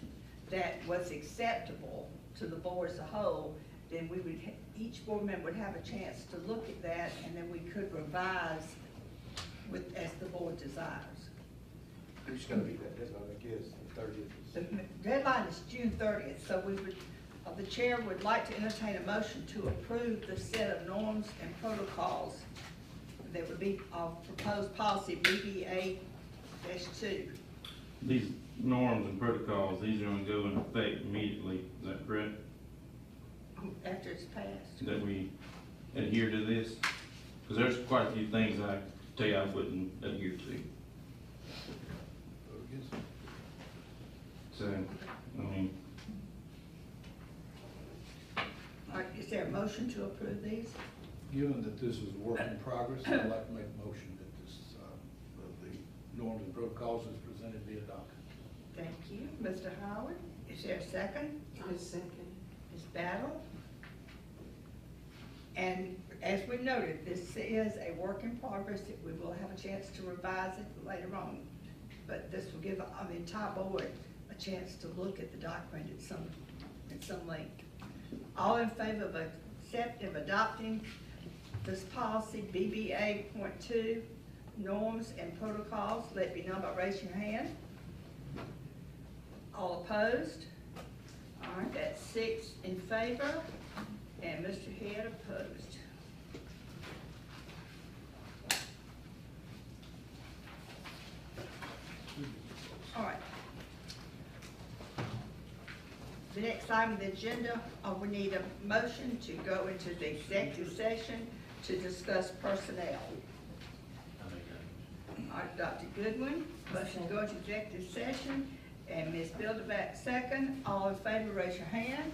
that was acceptable to the board as a whole, then we would, each board member would have a chance to look at that, and then we could revise as the board desires. Who's going to be that deadline, I guess, the 30th? The deadline is June 30th, so we would, the chair would like to entertain a motion to approve the set of norms and protocols that would be proposed policy BBA-2. These norms and protocols, these are going to go into effect immediately, is that correct? After it's passed. That we adhere to this? Because there's quite a few things I tell you I wouldn't adhere to. So, I mean. All right, is there a motion to approve these? Given that this is a work in progress, I'd like to make a motion that this, the norms and protocols as presented be adopted. Thank you. Mr. Howard, is there a second? I second. Ms. Battle? And as we noted, this is a work in progress. We will have a chance to revise it later on. But this will give the entire board a chance to look at the document at some length. All in favor of adopting this policy, BBA.2, norms and protocols, let it be known by raising your hand. All opposed? All right, that's 6 in favor, and Mr. Head opposed. All right. The next item on the agenda, we need a motion to go into the executive session to discuss personnel. All right, Dr. Goodwin, motion to go into executive session, and Ms. Bilderback second. All in favor, raise your hand.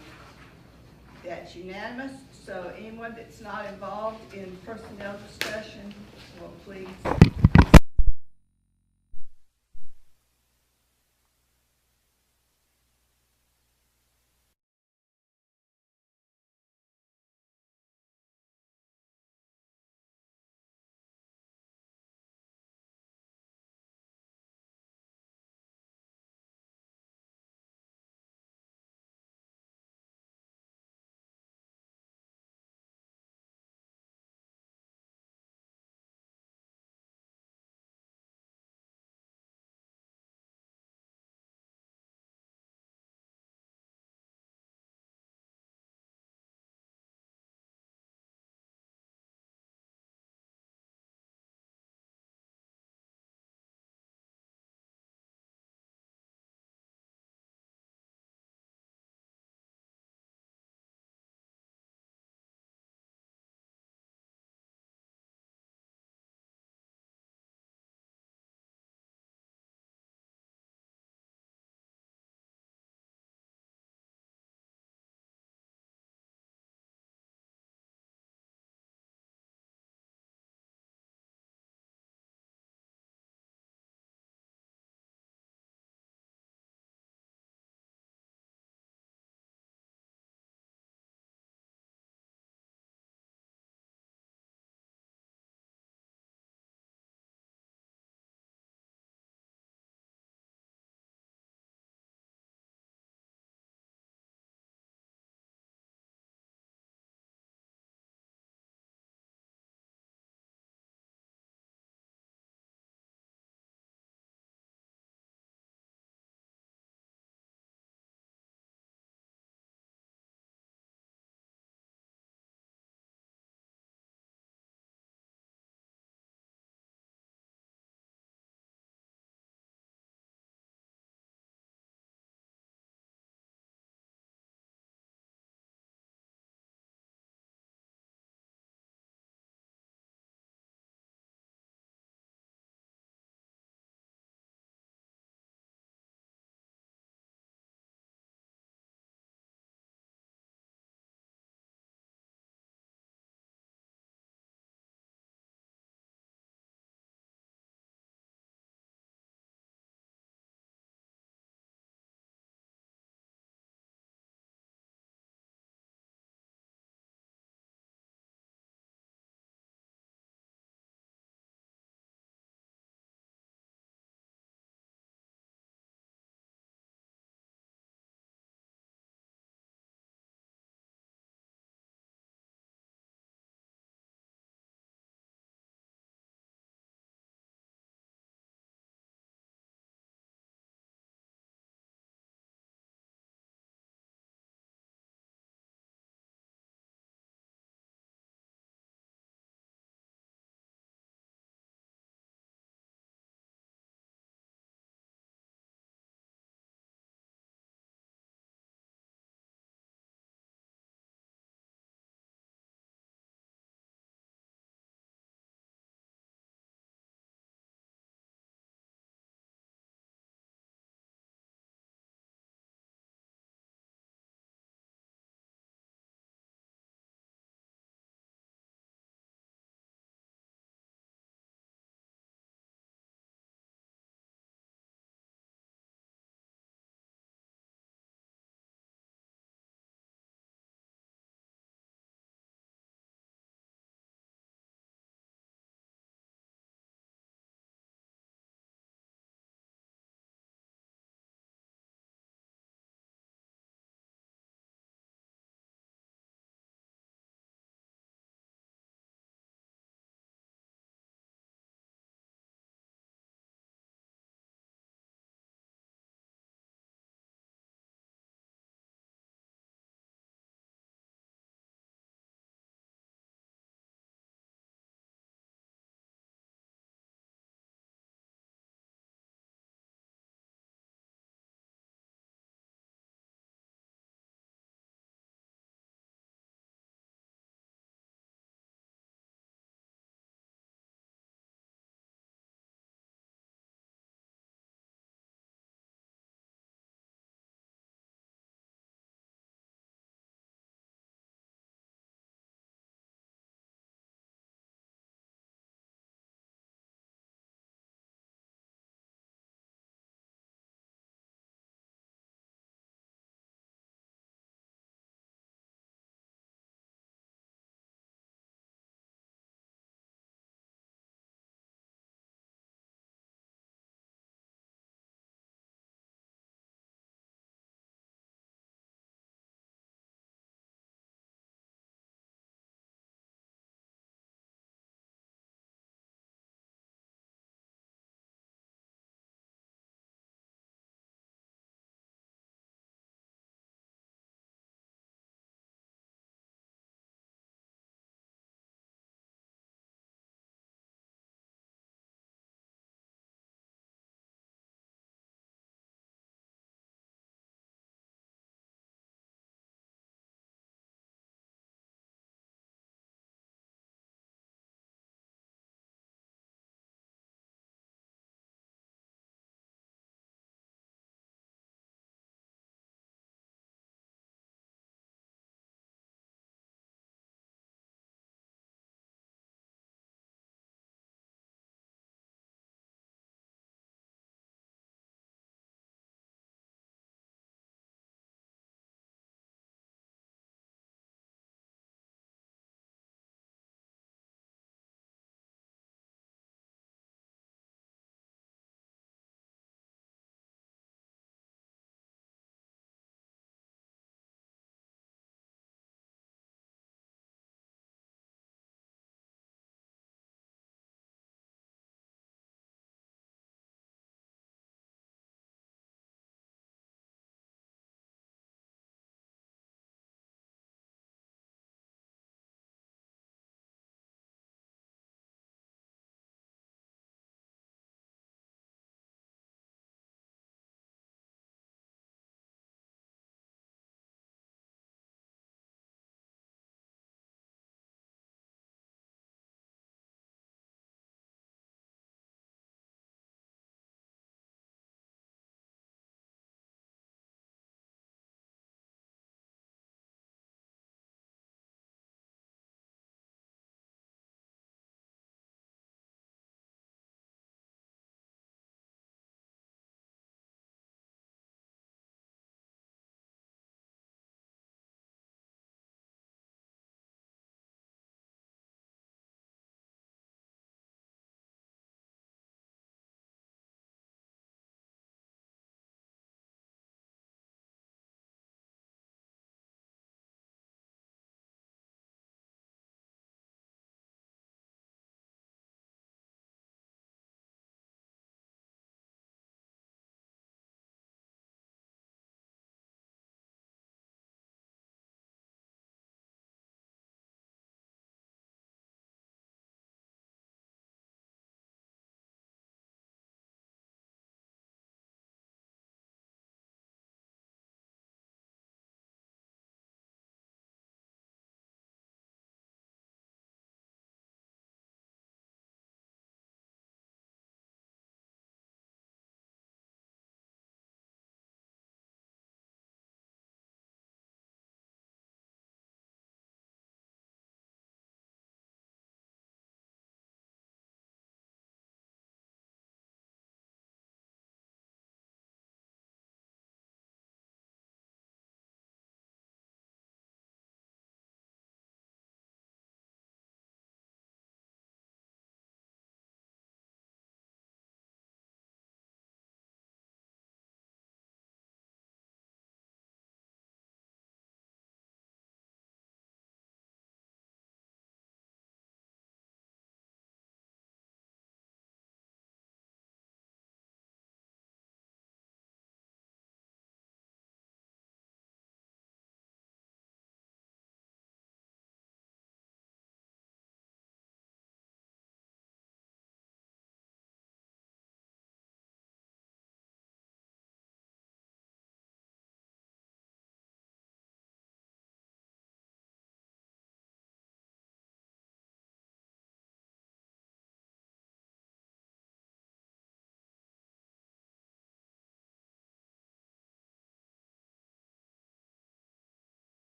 That's unanimous. So anyone that's not involved in personnel discussion will please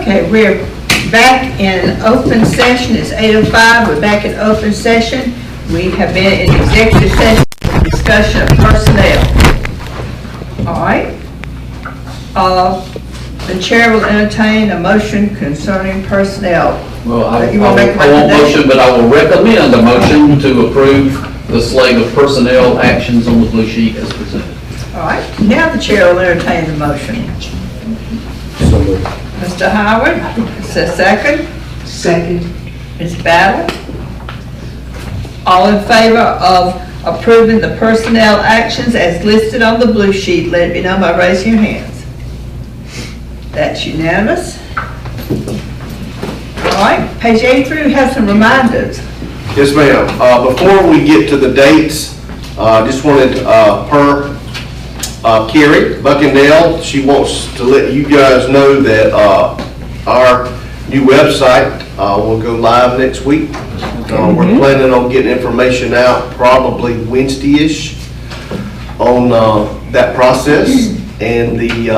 Okay, we're back in open session. It's 8:05. We're back in open session. We have been in executive session for discussion of personnel. All right. The chair will entertain a motion concerning personnel. Well, I You wanna make a won't recommendation? motion, but I will recommend a motion to approve the slate of personnel actions on the blue sheet as presented. All right, now the chair will entertain the motion. Mr. Howard, is there a second? Second. Ms. Battle? All in favor of approving the personnel actions as listed on the blue sheet, let it be known by raising your hands. That's unanimous. All right, page 83, we have some reminders. Yes, ma'am. Before we get to the dates, just wanted, Carrie Buckendale, she wants to let you guys know that, our new website, will go live next week. We're planning on getting information out probably Wednesday-ish on, that process and the,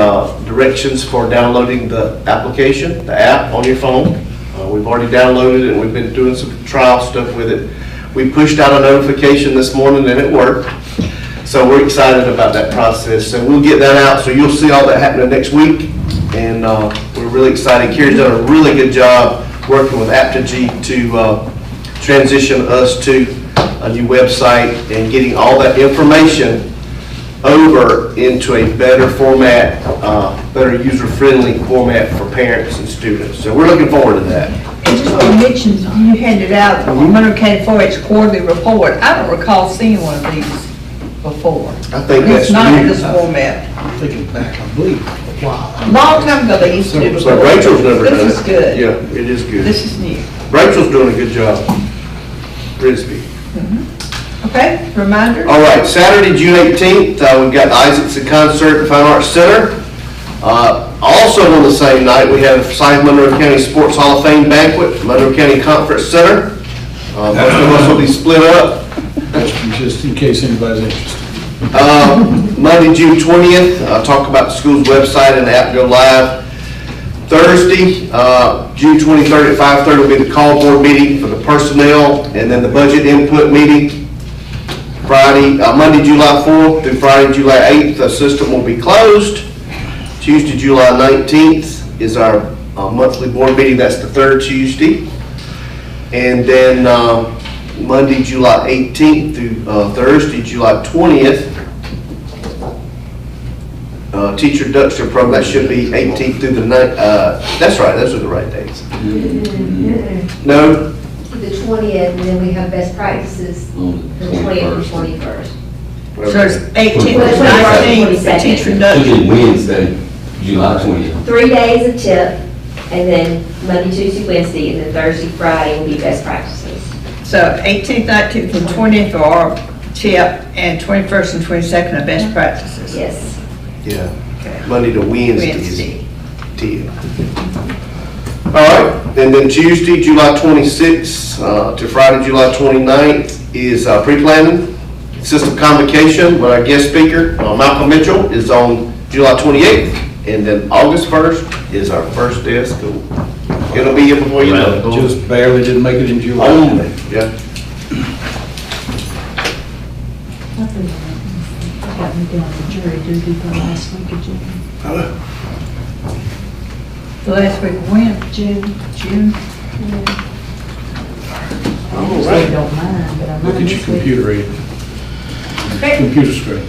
directions for downloading the application, the app on your phone. We've already downloaded it and we've been doing some trial stuff with it. We pushed out a notification this morning and it worked. So we're excited about that process. So we'll get that out. So you'll see all that happening next week. And we're really excited. Carrie's done a really good job working with Apogee to transition us to a new website and getting all that information over into a better format, better user-friendly format for parents and students. So we're looking forward to that. And just want to mention, you handed out the Monroe County 4-H quarterly report. I don't recall seeing one of these before. I think that's It's not in new. this format. I'm thinking back, I believe, wow. Long time ago they used to do So before. Rachel's never done it. This is good. Yeah, it is good. This is new. Rachel's doing a good job. Frisbee. Okay, reminder? All right, Saturday, June 18th, we've got the Isaacson Concert at Fine Arts Center. Also on the same night, we have South Monroe County Sports Hall of Fame banquet, Monroe County Conference Center. Most of us will be split up. Just in case anybody's interested. Monday, June 20th, talk about the school's website and the app go live. Thursday, June 23rd at 5:30 will be the call board meeting for the personnel and then the budget input meeting. Friday, Monday, July 4th through Friday, July 8th, the system will be closed. Tuesday, July 19th is our monthly board meeting. That's the third Tuesday. And then Monday, July 18th through Thursday, July 20th, teacher induction program. That should be 18th through the 9th. That's right, those are the right dates. No? The 20th, and then we have best practices, the 20th and 21st. So it's 18th and 19th, the teacher induction. Wednesday, July 20th. 3 days of tip, and then Monday, Tuesday, Wednesday, and then Thursday, Friday will be best practices. So 18th, 19th, and 20th are tip, and 21st and 22nd are best practices. Yes. Yeah. Okay. Monday to Wednesday is Wednesday. 10. All right, and then Tuesday, July 26th to Friday, July 29th is pre-planning, system convocation with our guest speaker, Malcolm Mitchell, is on July 28th, and then August 1st is our first day of school. It'll be here before you know it. Just barely didn't make it in July. Only, yeah. I got me down for jury duty for last week of June. The last week when? June. June? I usually don't mind, but I Look mind at your this week. computer aid. Okay. Computer screen.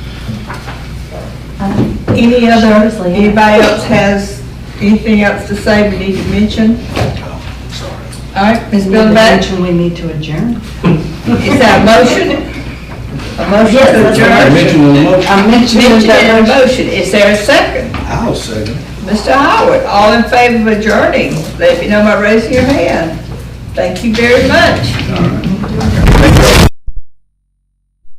Any other, Seriously. anybody else has anything else to say we need to mention? All right, Ms. We need to Billenback, mention we need to adjourn. is that a motion? A motion Yes, to that's adjourn? I mentioned in the motion. I mentioned Mentioned that in a motion. motion, is there a second? I'll second. Mr. Howard, all in favor of adjourning, let me know by raising your hand. Thank you very much.